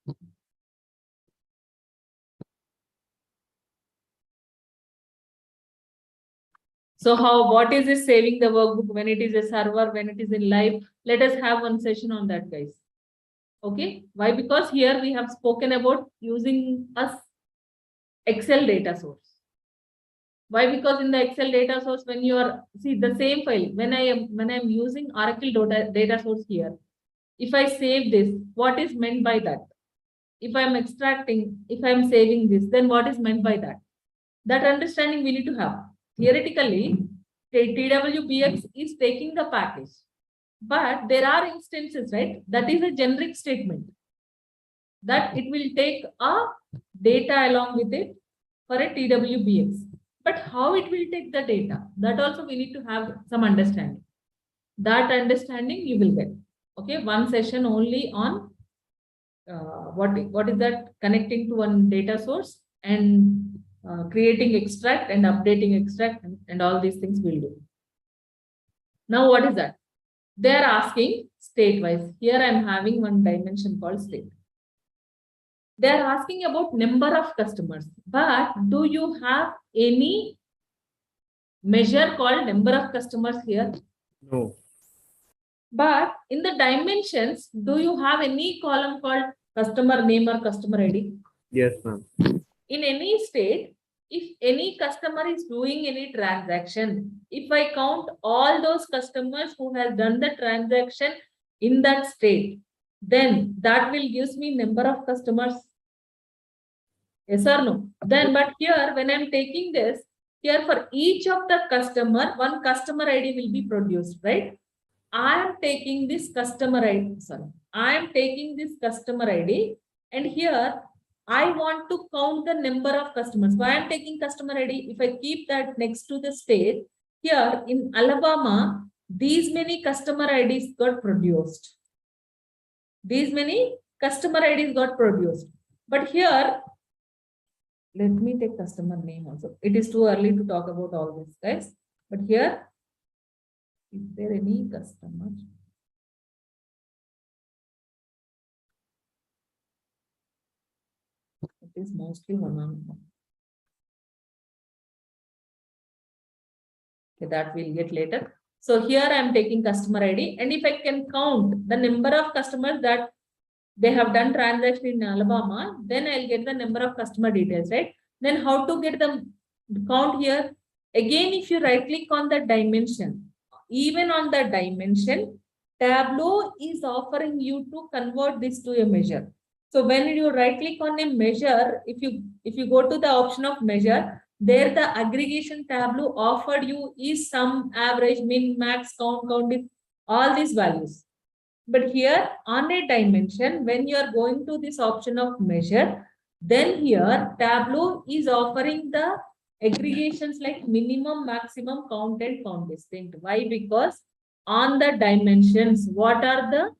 So what is this saving the workbook when it is a server, when it is in live? Let us have one session on that, guys. Okay. Why? Because here we have spoken about using a Excel data source. Why? Because in the Excel data source, when you are, see the same file, when I am using Oracle data source here, if I save this, what is meant by that? If I am extracting, if I am saving this, then what is meant by that? That understanding we need to have. Theoretically, TWBX is taking the package, but there are instances, right? That is a generic statement that it will take a data along with it for a TWBX. But how it will take the data, that also we need to have some understanding. That understanding you will get. Okay, one session only on what is that, connecting to one data source and creating extract and updating extract and all these things we'll do. Now what is that? They are asking state-wise. Here I am having one dimension called state. They are asking about number of customers, but do you have any measure called number of customers here? No. But in the dimensions, do you have any column called customer name or customer ID? Yes, ma'am. In any state, if any customer is doing any transaction, if I count all those customers who has done the transaction in that state, then that will gives me number of customers. Yes or no? Then, but here when I'm taking this, here for each of the customer, one customer ID will be produced, right? I am taking this customer ID, I am taking this customer ID, and here I want to count the number of customers. Why I am taking customer ID? If I keep that next to the state, here in Alabama, these many customer IDs got produced. These many customer IDs got produced. But here, let me take customer name also. It is too early to talk about all this, guys. But here, is there any customer? It is mostly one-on-one. Okay, that we'll get later. So here I am taking customer ID, and if I can count the number of customers that they have done transaction in Alabama, then I'll get the number of customer details, right? Then how to get the count here? Again, if you right click on the dimension, even on the dimension, Tableau is offering you to convert this to a measure. So when you right click on a measure, if you go to the option of measure, there the aggregation Tableau offered you is sum, average, min, max, count, all these values. But here on a dimension, when you are going to this option of measure, then here Tableau is offering the aggregations like minimum, maximum, count and count distinct. Why? Because on the dimensions, what are the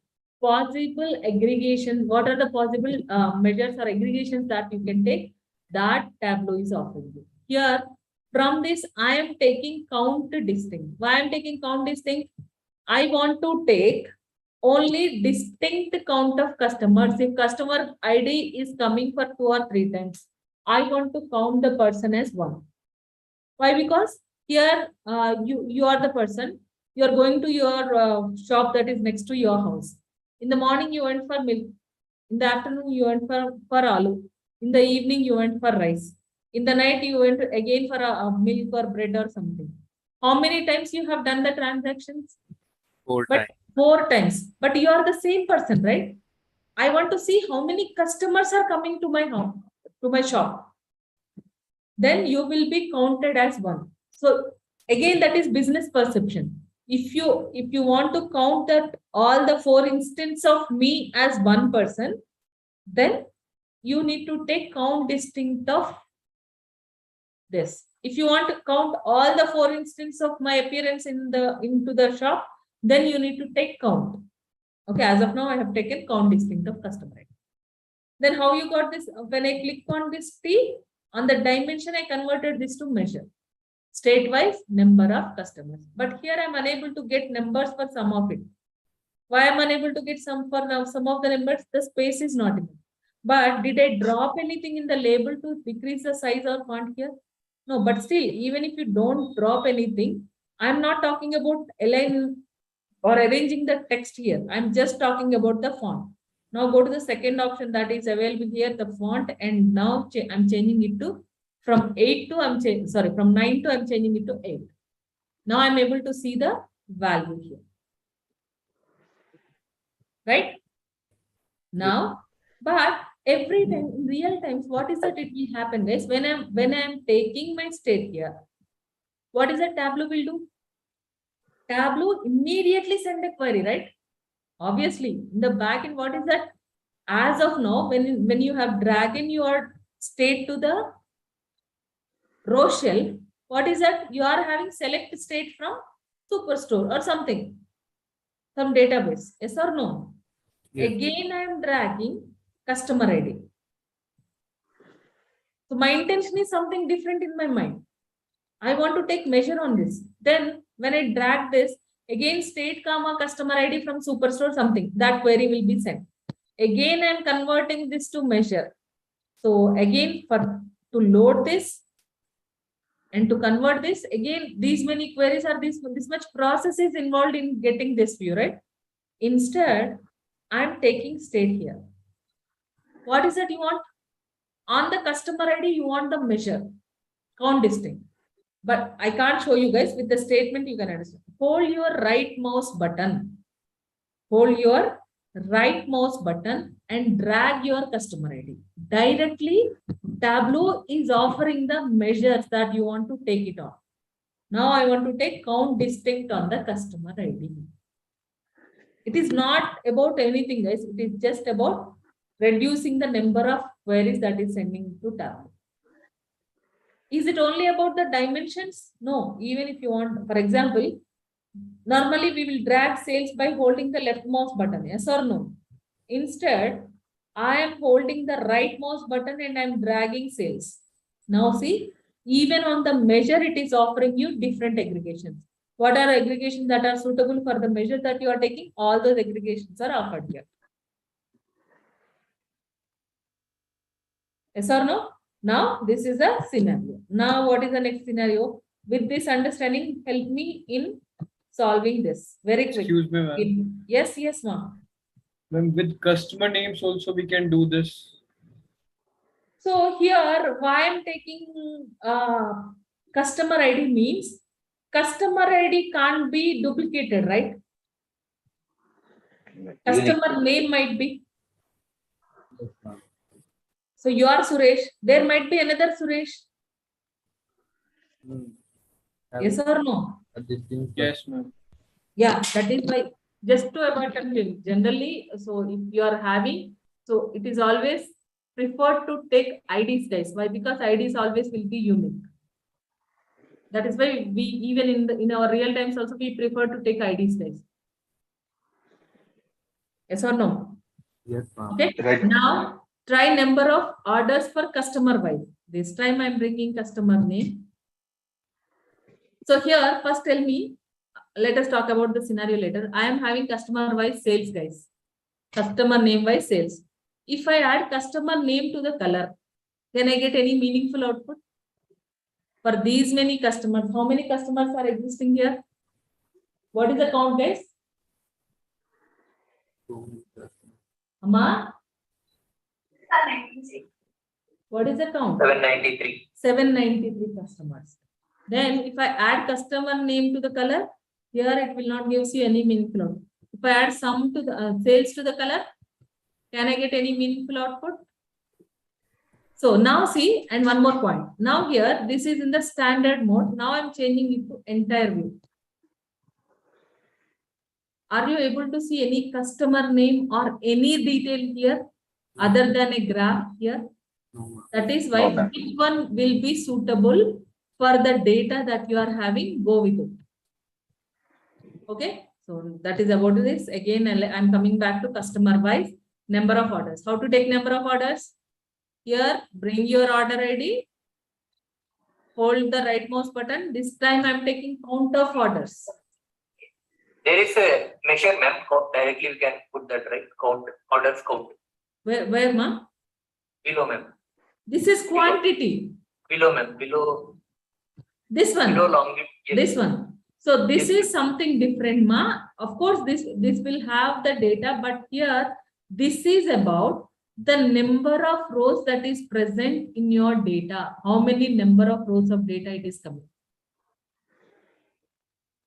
possible aggregations, what are the possible measures or aggregations that you can take, that Tableau is offering you. Here, from this, I am taking count distinct. Why I am taking count distinct? I want to take only distinct count of customers. If customer ID is coming for 2 or 3 times, I want to count the person as 1. Why? Because here you are the person, you are going to your shop that is next to your house. In the morning you went for milk, in the afternoon you went for aloo, in the evening you went for rice, in the night you went again for a milk or bread or something. How many times you have done the transactions? 4 times. 4 times. But you are the same person, right? I want to see how many customers are coming to my home, to my shop. Then you will be counted as 1. So again, that is business perception. If you want to count that all the 4 instances of me as 1 person, then you need to take count distinct of this. If you want to count all the 4 instances of my appearance into the shop, then you need to take count. Okay, as of now, I have taken count distinct of customer ID. Then how you got this? When I click on this T, on the dimension, I converted this to measure. State-wise, number of customers. But here I am unable to get numbers for some of it. Why I am unable to get some for now? Some of the numbers, the space is not enough. But did I drop anything in the label to decrease the size or font here? No, but still, even if you don't drop anything, I'm not talking about align or arranging the text here. I'm just talking about the font. Now go to the second option that is available here, the font, and now I'm changing it to from 8 to from 9 to I'm changing it to 8. Now I'm able to see the value here. Right? Now, but Every time in real times, what is that it will happen, guys? When I'm taking my state here, what is that Tableau will do? Tableau immediately send a query, right? Obviously, in the back end, what is that? As of now, when you have dragged in your state to the row shelf, what is that? You are having select state from Superstore or something, some database. Yes or no? Yes. Again, I am dragging customer ID. So my intention is something different in my mind. I want to take measure on this. Then when I drag this, again state comma customer ID from Superstore something, that query will be sent. Again, I am converting this to measure. So again, to load this and to convert this, again, these many queries are this much process is involved in getting this view, right? Instead, I'm taking state here. What is that you want? On the customer ID, you want the measure, count distinct. But I can't show you guys with the statement, you can understand. Hold your right mouse button. Hold your right mouse button and drag your customer ID. Directly, Tableau is offering the measures that you want to take it on. Now I want to take count distinct on the customer ID. It is not about anything, guys. It is just about reducing the number of queries that is sending to Tableau. Is it only about the dimensions? No, even if you want, for example, normally we will drag sales by holding the left mouse button, yes or no? Instead, I am holding the right mouse button and I am dragging sales. Now see, even on the measure, it is offering you different aggregations. What are aggregations that are suitable for the measure that you are taking? All those aggregations are offered here. Yes or no? Now, this is a scenario. Now, what is the next scenario? With this understanding, help me in solving this. Very quick. Excuse me, ma'am. Yes, yes, ma'am. Ma'am, with customer names also we can do this. So here, why I'm taking customer ID means customer ID can't be duplicated, right? Customer name might be. So you are Suresh. There might be another Suresh. Yes or no? Yes, ma'am. Yeah, that is why just to avoid confusion. Generally, so if you are having, so it is always preferred to take IDs, guys. Why? Because IDs always will be unique. That is why we even in our real times also we prefer to take IDs, guys. Yes or no? Yes, ma'am. Okay. Right. Now try number of orders for customer wise. This time I'm bringing customer name. So here, first tell me, let us talk about the scenario later. I am having customer wise sales, guys. Customer name wise sales. If I add customer name to the color, can I get any meaningful output? For these many customers, how many customers are existing here? What is the count, guys? Amma? What is the count? 793. 793 customers. Then if I add customer name to the color, here it will not give you any meaningful output. If I add sum to the sales to the color, can I get any meaningful output? So now see, and one more point. Now here, this is in the standard mode. Now I'm changing it to entire view. Are you able to see any customer name or any detail here other than a graph here? That is why which one will be suitable for the data that you are having, go with it. Okay, so that is about this. Again, I'm coming back to customer wise, number of orders. How to take number of orders? Here, bring your order ID, hold the right mouse button. This time I'm taking count of orders. There is a measure, ma'am. Directly we can put that, right? Count, orders count. Where, ma'am? Below, ma'am. This is quantity. Below, ma'am. Below. This one. Below long. Yes. This one. So this is something different, ma. Of course, this will have the data, but here this is about the number of rows that is present in your data. How many number of rows of data it is coming.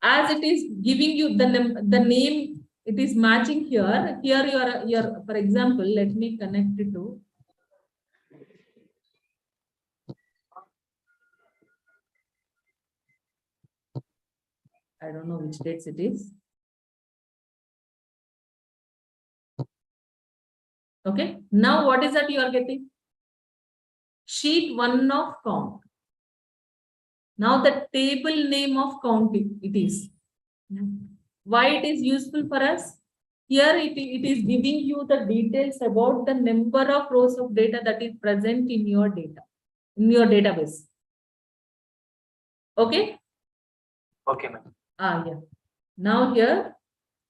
As it is giving you the name, it is matching here. Here you are, for example, let me connect it to I don't know which dates it is. Okay, now what is that you are getting? Sheet 1 of count. Now the table name of count it is. Why it is useful for us? Here it is giving you the details about the number of rows of data that is present in your data, in your database. Okay? Okay, ma'am. Yeah. Now here,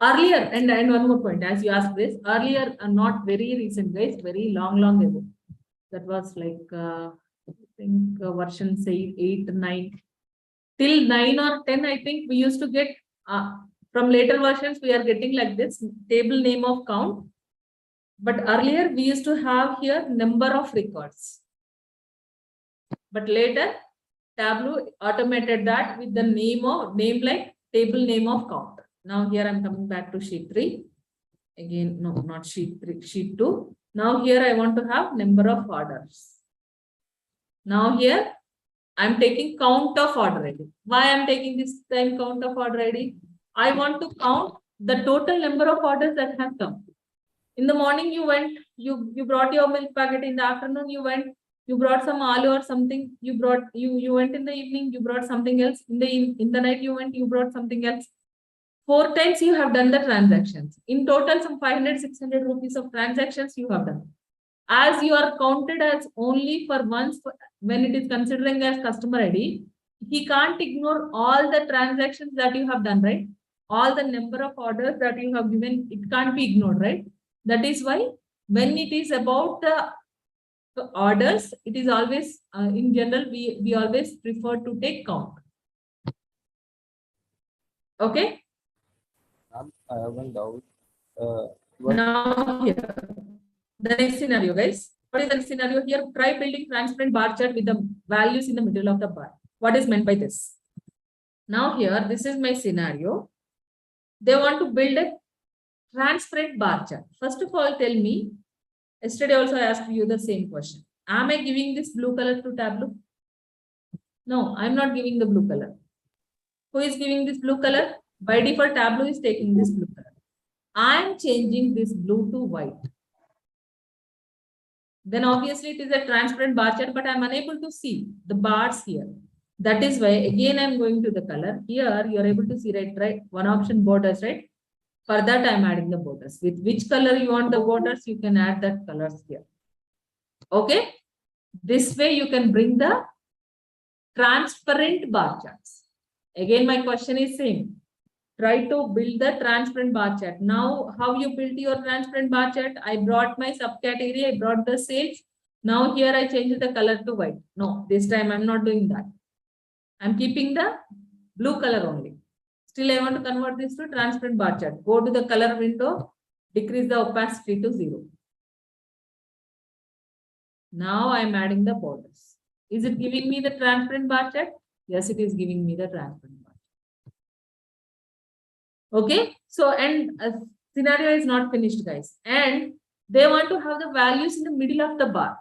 earlier, and one more point, as you asked this, earlier, not very recent, guys, very long ago. That was like, I think version say 8, 9. Till 9 or 10, I think we used to get, from later versions, we are getting like this, table name of count. But earlier, we used to have here number of records. But later, Tableau automated that with the name like table name of count. Now here I'm coming back to sheet 3. Again, no, not sheet 3, sheet 2. Now here I want to have number of orders. Now here I'm taking count of order ID. Why I'm taking this time count of order ID? I want to count the total number of orders that have come. In the morning you went, you brought your milk packet. In the afternoon you went, you brought some aloo or something. You went in the evening, you brought something else. In the night you went, you brought something else. 4 times you have done the transactions. In total, some 500-600 rupees of transactions you have done. As you are counted as only for once when it is considering as customer ID, he can't ignore all the transactions that you have done, right? All the number of orders that you have given, it can't be ignored, right? That is why when it is about the orders, it is always, in general, we always prefer to take count. Okay? I have one doubt. Now here, the next scenario, guys. What is the next scenario here? Try building transparent bar chart with the values in the middle of the bar. What is meant by this? Now here, this is my scenario. They want to build a transparent bar chart. First of all, tell me, yesterday also I asked you the same question. Am I giving this blue color to Tableau? No, I'm not giving the blue color. Who is giving this blue color? By default, Tableau is taking this blue color. I'm changing this blue to white. Then obviously it is a transparent bar chart, but I'm unable to see the bars here. That is why again I'm going to the color. Here you are able to see, right? One option borders, right? For that I'm adding the borders. With which color you want the borders, you can add that colors here. Okay? This way you can bring the transparent bar charts. Again, my question is same. Try to build the transparent bar chart. Now, how you build your transparent bar chart? I brought my subcategory, I brought the sales. Now here I changed the color to white. No, this time I'm not doing that. I'm keeping the blue color only. Still, I want to convert this to transparent bar chart. Go to the color window, decrease the opacity to 0. Now I'm adding the borders. Is it giving me the transparent bar chart? Yes, it is giving me the transparent bar chart. Okay, so and scenario is not finished, guys. And they want to have the values in the middle of the bar.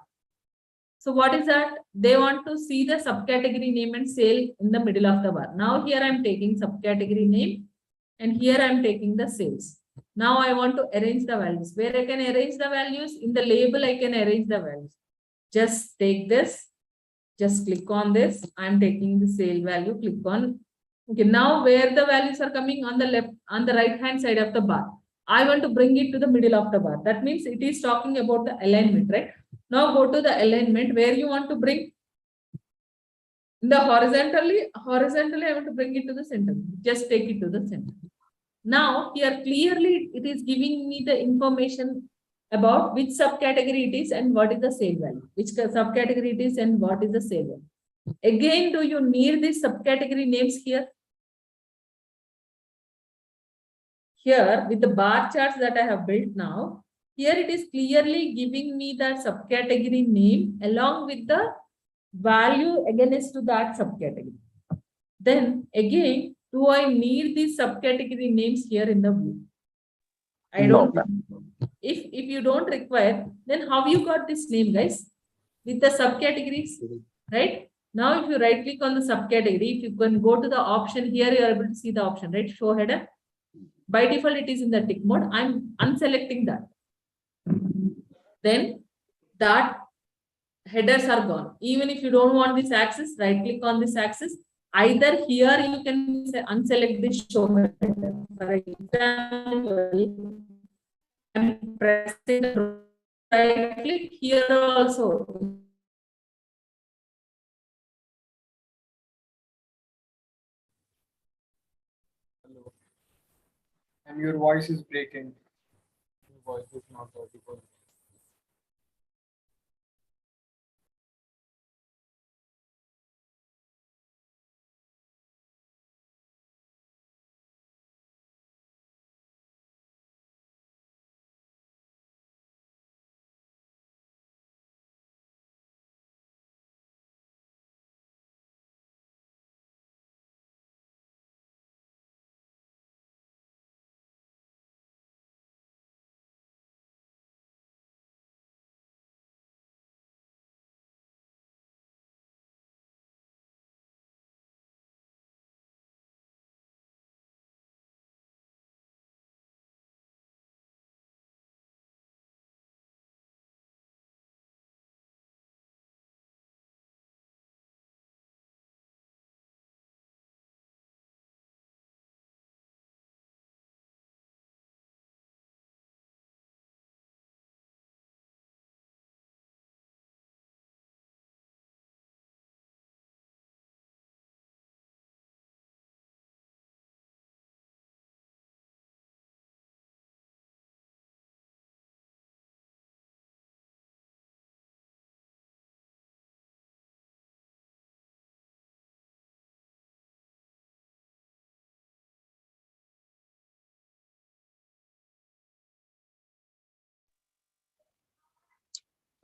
So what is that? They want to see the subcategory name and sale in the middle of the bar. Now here I'm taking subcategory name and here I'm taking the sales. Now I want to arrange the values. Where I can arrange the values? In the label I can arrange the values. Just take this. Just click on this. I'm taking the sale value. Click on. Okay, now where the values are coming on the left, on the right hand side of the bar. I want to bring it to the middle of the bar. That means it is talking about the alignment, right? Now go to the alignment where you want to bring the horizontally I want to bring it to the center. Just take it to the center. Now here clearly it is giving me the information about which subcategory it is and what is the sale value. Which subcategory it is and what is the sale value. Again, do you need these subcategory names here? Here with the bar charts that I have built now, here it is clearly giving me the subcategory name along with the value against to that subcategory. Then again, do I need these subcategory names here in the view? I don't. If you don't require, then how you got this name, guys? With the subcategories, right? Now, if you right click on the subcategory, if you can go to the option here, you are able to see the option, right? Show header. By default, it is in the tick mode. I'm unselecting that. Then that headers are gone. Even if you don't want this axis, right click on this axis. Either here you can unselect this show header. For example, I'm pressing right click here also. Hello. And your voice is breaking. Your voice is not audible.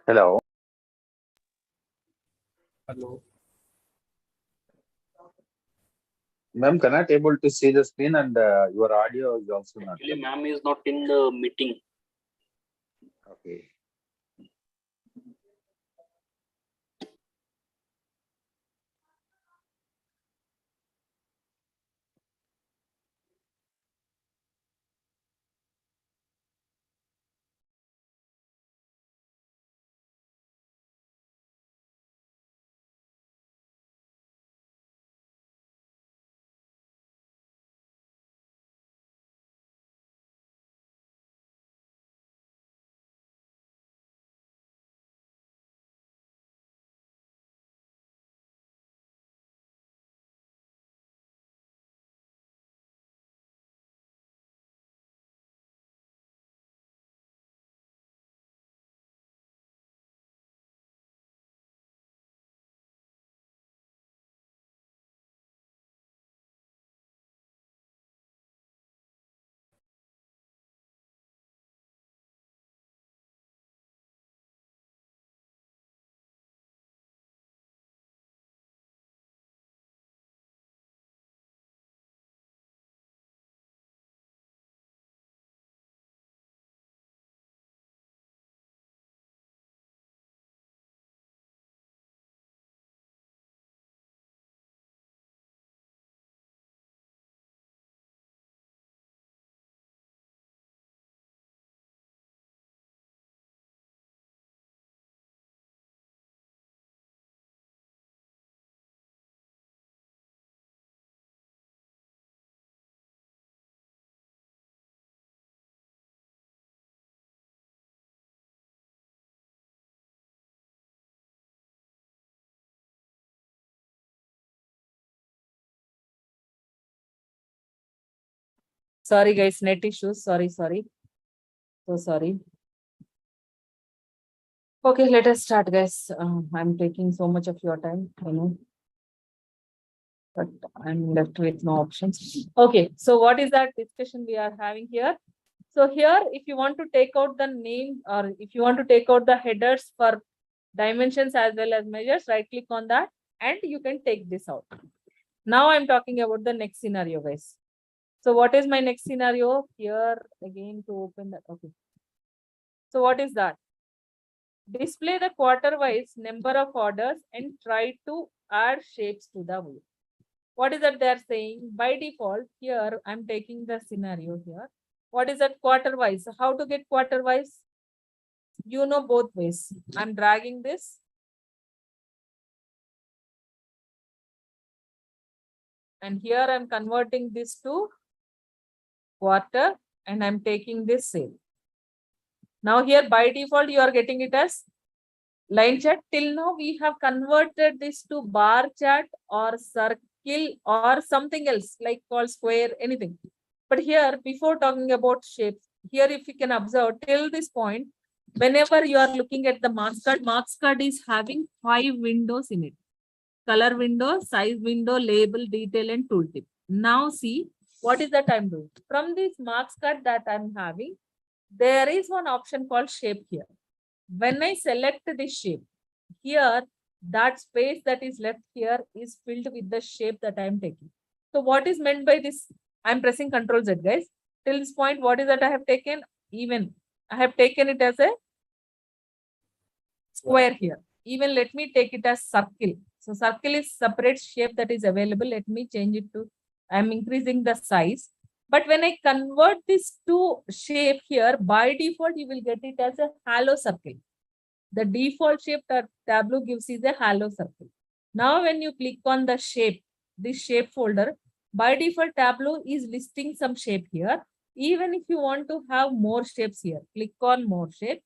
Hello. Hello. Ma'am, cannot able to see the screen and your audio is also not. Actually, ma'am is not in the meeting. Okay. Sorry, guys, net issues. Sorry. So sorry. Okay, let us start, guys. I'm taking so much of your time, but I'm left with no options. Okay, so what is that discussion we are having here? So here, if you want to take out the name or if you want to take out the headers for dimensions as well as measures, right click on that and you can take this out. Now I'm talking about the next scenario, guys. So what is my next scenario? Here again to open that. Okay. So what is that? Display the quarter-wise number of orders and try to add shapes to the view. What is that they are saying? By default, here I'm taking the scenario here. What is that quarter-wise? How to get quarter-wise? You know both ways. I'm dragging this. And here I'm converting this to quarter and I'm taking this sale. Now here by default, you are getting it as line chart. Till now, we have converted this to bar chart or circle or something else like called square, anything. But here, before talking about shapes, here if you can observe till this point, whenever you are looking at the marks card is having 5 windows in it. Color window, size window, label, detail, and tooltip. Now see, what is that I'm doing? From this marks card that I'm having, there is one option called shape here. When I select this shape, here, that space that is left here is filled with the shape that I'm taking. So what is meant by this? I'm pressing Ctrl Z, guys. Till this point, what is that I have taken? Even. I have taken it as a square here. Even let me take it as circle. So circle is separate shape that is available. Let me change it to, I'm increasing the size. But when I convert this to shape here, by default, you will get it as a halo circle. The default shape that Tableau gives is a halo circle. Now, when you click on the shape, this shape folder, by default, Tableau is listing some shape here. Even if you want to have more shapes here, click on more shape.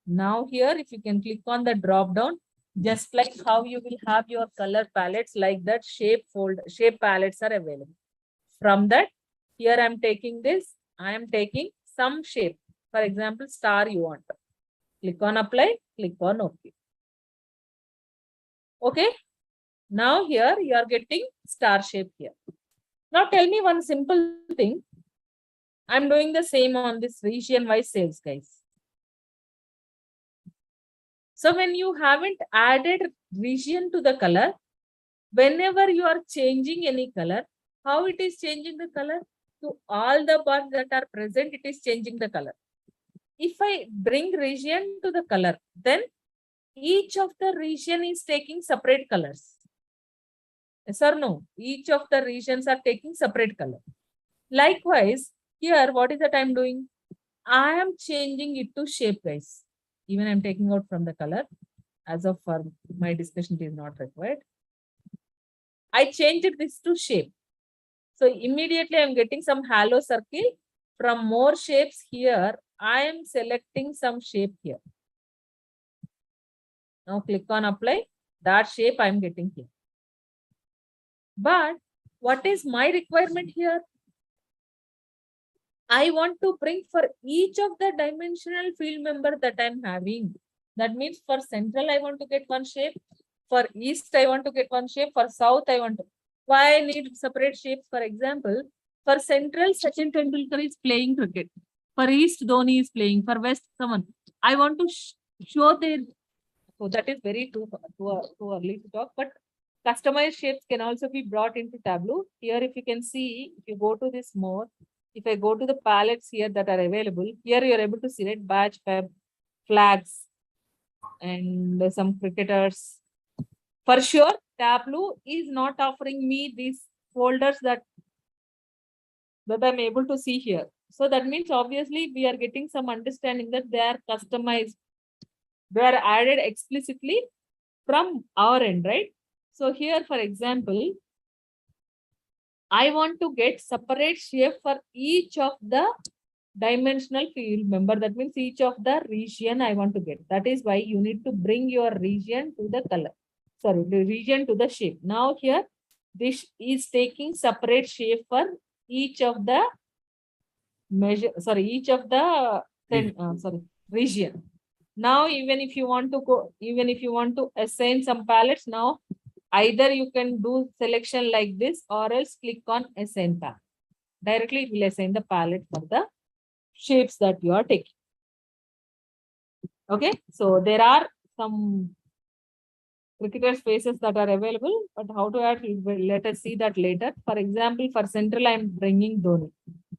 Now here, if you can click on the drop down, just like how you will have your color palettes, like that shape palettes are available. From that, here I'm taking this, I am taking some shape. For example, star you want. Click on apply, click on OK. Okay. Now here you are getting star shape here. Now tell me one simple thing. I'm doing the same on this region-wise sales, guys. So when you haven't added region to the color, whenever you are changing any color, how it is changing the color? To all the bars that are present, it is changing the color. If I bring region to the color, then each of the region is taking separate colors. Yes or no? Each of the regions are taking separate color. Likewise, here, what is that I'm doing? I am changing it to shape, guys. Even I'm taking out from the color. As of for my discussion, it is not required. I changed this to shape. So immediately I'm getting some halo circle. From more shapes here, I am selecting some shape here. Now click on apply. That shape I'm getting here. But what is my requirement here? I want to bring for each of the dimensional field member that I'm having. That means for central, I want to get one shape. For east, I want to get one shape. For south, I want to. Why I need separate shapes? For example, for central, Sachin Tendulkar is playing cricket. For east, Dhoni is playing. For west, someone. I want to show their. So that is very too early to talk. But customized shapes can also be brought into Tableau. Here, if you can see, if you go to this more, if I go to the palettes here that are available, here you are able to select badge, flags, and some cricketers. For sure, Tableau is not offering me these folders that I'm able to see here. So that means obviously we are getting some understanding that they are customized. They are added explicitly from our end, right? So here, for example, I want to get separate shape for each of the dimensional field member. That means each of the region I want to get. That is why you need to bring your region to the color. Sorry, the region to the shape. Now here, this is taking separate shape for each of the region. Now, even if you want to assign some palettes, now either you can do selection like this or else click on assign palette. Directly it will assign the palette for the shapes that you are taking. Okay, so there are some cricketer spaces that are available, but how to add, let us see that later. For example, for central, I'm bringing Dhoni.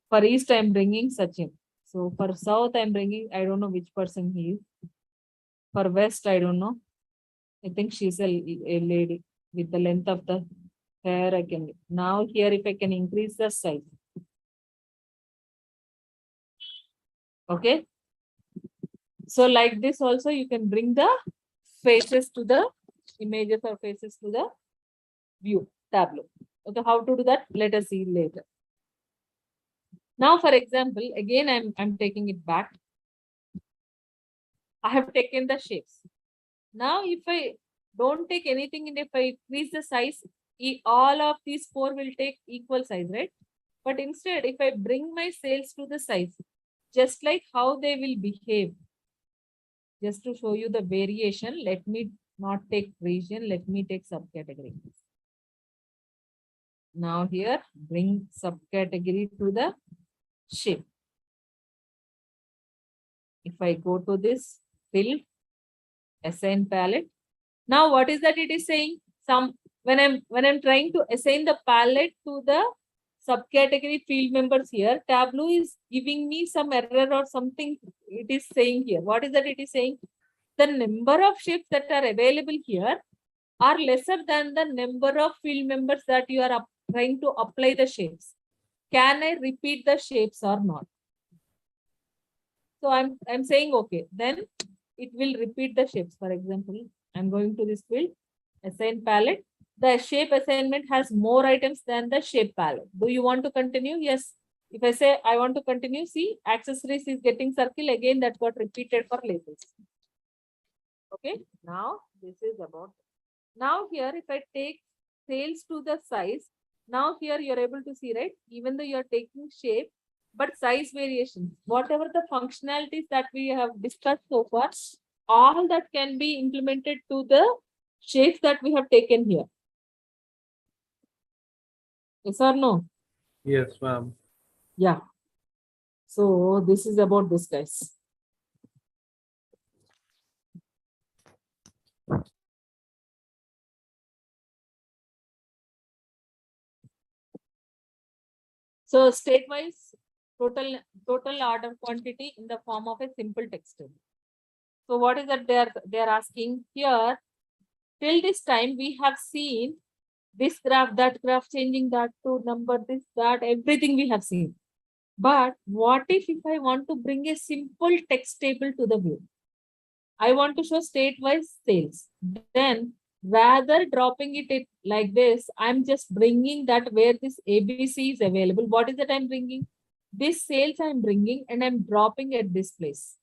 For east, I'm bringing Sachin. So for south, I'm bringing, I don't know which person he is. For West, I don't know. I think she's a lady with the length of the hair. I can now here if I can increase the size. Okay. So like this also you can bring the faces to the images or faces to the view Tableau. Okay, how to do that? Let us see later. Now, for example, again, I'm taking it back. I have taken the shapes. Now, if I don't take anything and if I increase the size, all of these four will take equal size, right? But instead, if I bring my cells to the size, just like how they will behave, just to show you the variation, let me not take region, let me take subcategory. Now here, bring subcategory to the shape. If I go to this fill, assign palette. Now what is that it is saying? When I'm trying to assign the palette to the subcategory field members here, Tableau is giving me some error or something it is saying here. What is that it is saying? The number of shapes that are available here are lesser than the number of field members that you are trying to apply the shapes. Can I repeat the shapes or not? So I'm saying okay, then it will repeat the shapes. For example, I'm going to this field, assign palette. The shape assignment has more items than the shape palette. Do you want to continue? Yes. If I say I want to continue, see accessories is getting circle again, that got repeated for labels. Okay, now this is about. Now here, if I take sales to the size, now here you're able to see, right? Even though you're taking shape, but size variation, whatever the functionalities that we have discussed so far, all that can be implemented to the shapes that we have taken here. Yes or no? Yes, ma'am. Yeah. So this is about this, guys. So state-wise, total order quantity in the form of a simple text table. So what is that they're asking here? Till this time, we have seen this graph, that graph, changing that to number, this, that, everything we have seen. But what if I want to bring a simple text table to the view? I want to show state-wise sales. Then rather dropping it like this, I'm just bringing that where this ABC is available. What is that I'm bringing? This sales I'm bringing and I'm dropping at this place.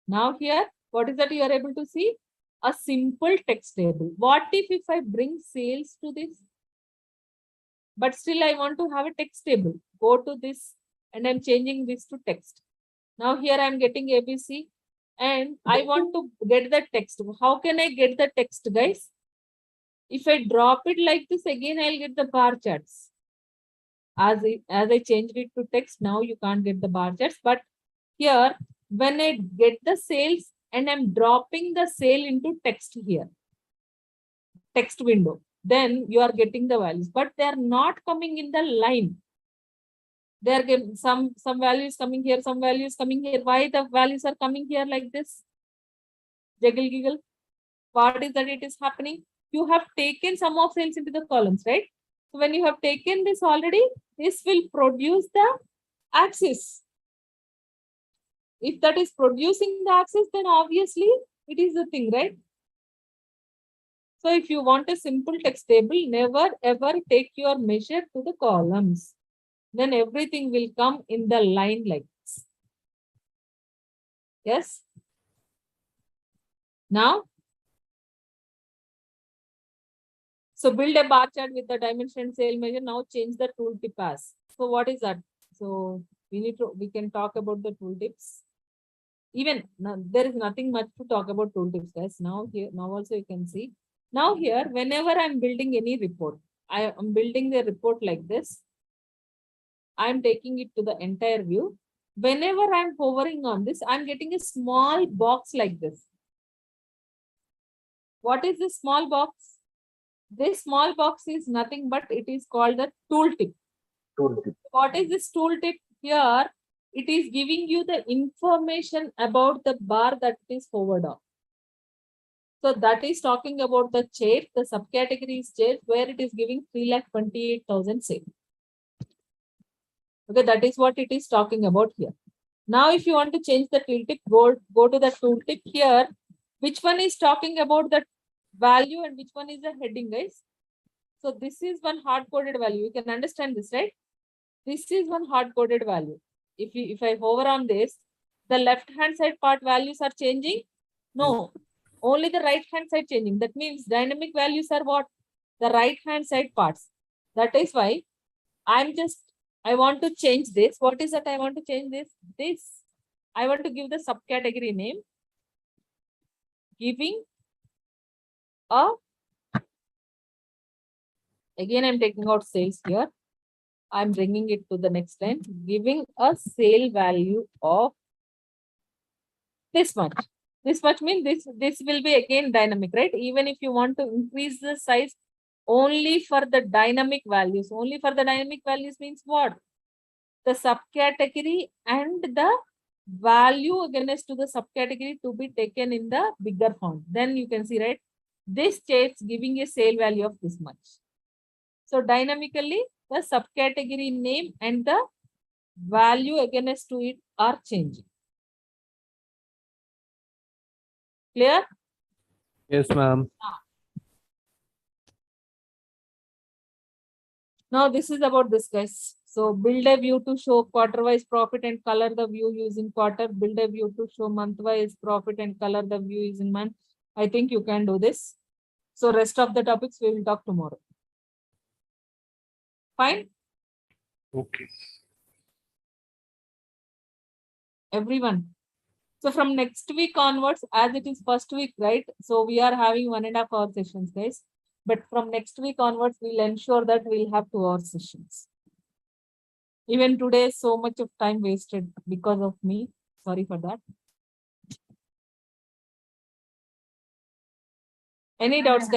Now here, what is that you are able to see? A simple text table. What if I bring sales to this? But still I want to have a text table. Go to this and I'm changing this to text. Now here I'm getting ABC and I want to get the text. How can I get the text, guys? If I drop it like this, again I'll get the bar charts. As I changed it to text, now you can't get the bar charts. But here, when I get the sales and I'm dropping the sale into text here, text window, then you are getting the values, but they are not coming in the line. They are getting some values coming here, some values coming here. Why the values are coming here like this? Jiggle giggle. What is that it is happening? You have taken some of sales into the columns, right? So when you have taken this already, this will produce the axis. If that is producing the axis, then obviously it is the thing, right? So if you want a simple text table, never ever take your measure to the columns. Then everything will come in the line like this. Yes. Now, so build a bar chart with the dimension and sale measure. Now change the tooltip as. So what is that? So we can talk about the tooltips. Even now, there is nothing much to talk about tooltips, guys. Now also you can see. Now here, whenever I'm building any report, I am building the report like this. I'm taking it to the entire view. Whenever I'm hovering on this, I'm getting a small box like this. What is this small box? This small box is nothing but it is called the tooltip. What is this tooltip? Here, it is giving you the information about the bar that is forward on. So that is talking about the chair, the subcategory is chair, where it is giving 3,28,000 sale. Okay, that is what it is talking about here. Now, if you want to change the tooltip, go to the tooltip here. Which one is talking about the value and which one is the heading, guys? So this is one hard-coded value. You can understand this, right? This is one hard-coded value. If I hover on this, the left-hand side part values are changing? No, only the right-hand side changing. That means dynamic values are what? The right-hand side parts. That is why I want to change this. What is that I want to change this? I want to give the subcategory name. Giving a, again, I'm taking out sales here. I'm bringing it to the next line. Giving a sale value of this much. This much means this will be again dynamic, right? Even if you want to increase the size only for the dynamic values. Only for the dynamic values means what? The subcategory and the value against to the subcategory to be taken in the bigger font. Then you can see, right? This states giving a sale value of this much. So dynamically, the subcategory name and the value against to it are changing. Clear? Yes, ma'am. Now this is about this, guys. So build a view to show quarter-wise profit and color the view using quarter. Build a view to show month-wise profit and color the view using month. I think you can do this. So rest of the topics we will talk tomorrow. Fine? Okay. Everyone. So from next week onwards, as it is first week, right? So we are having 1.5 hour sessions, guys. But from next week onwards, we'll ensure that we'll have 2 hour sessions. Even today, so much of time wasted because of me. Sorry for that. Any doubts, guys?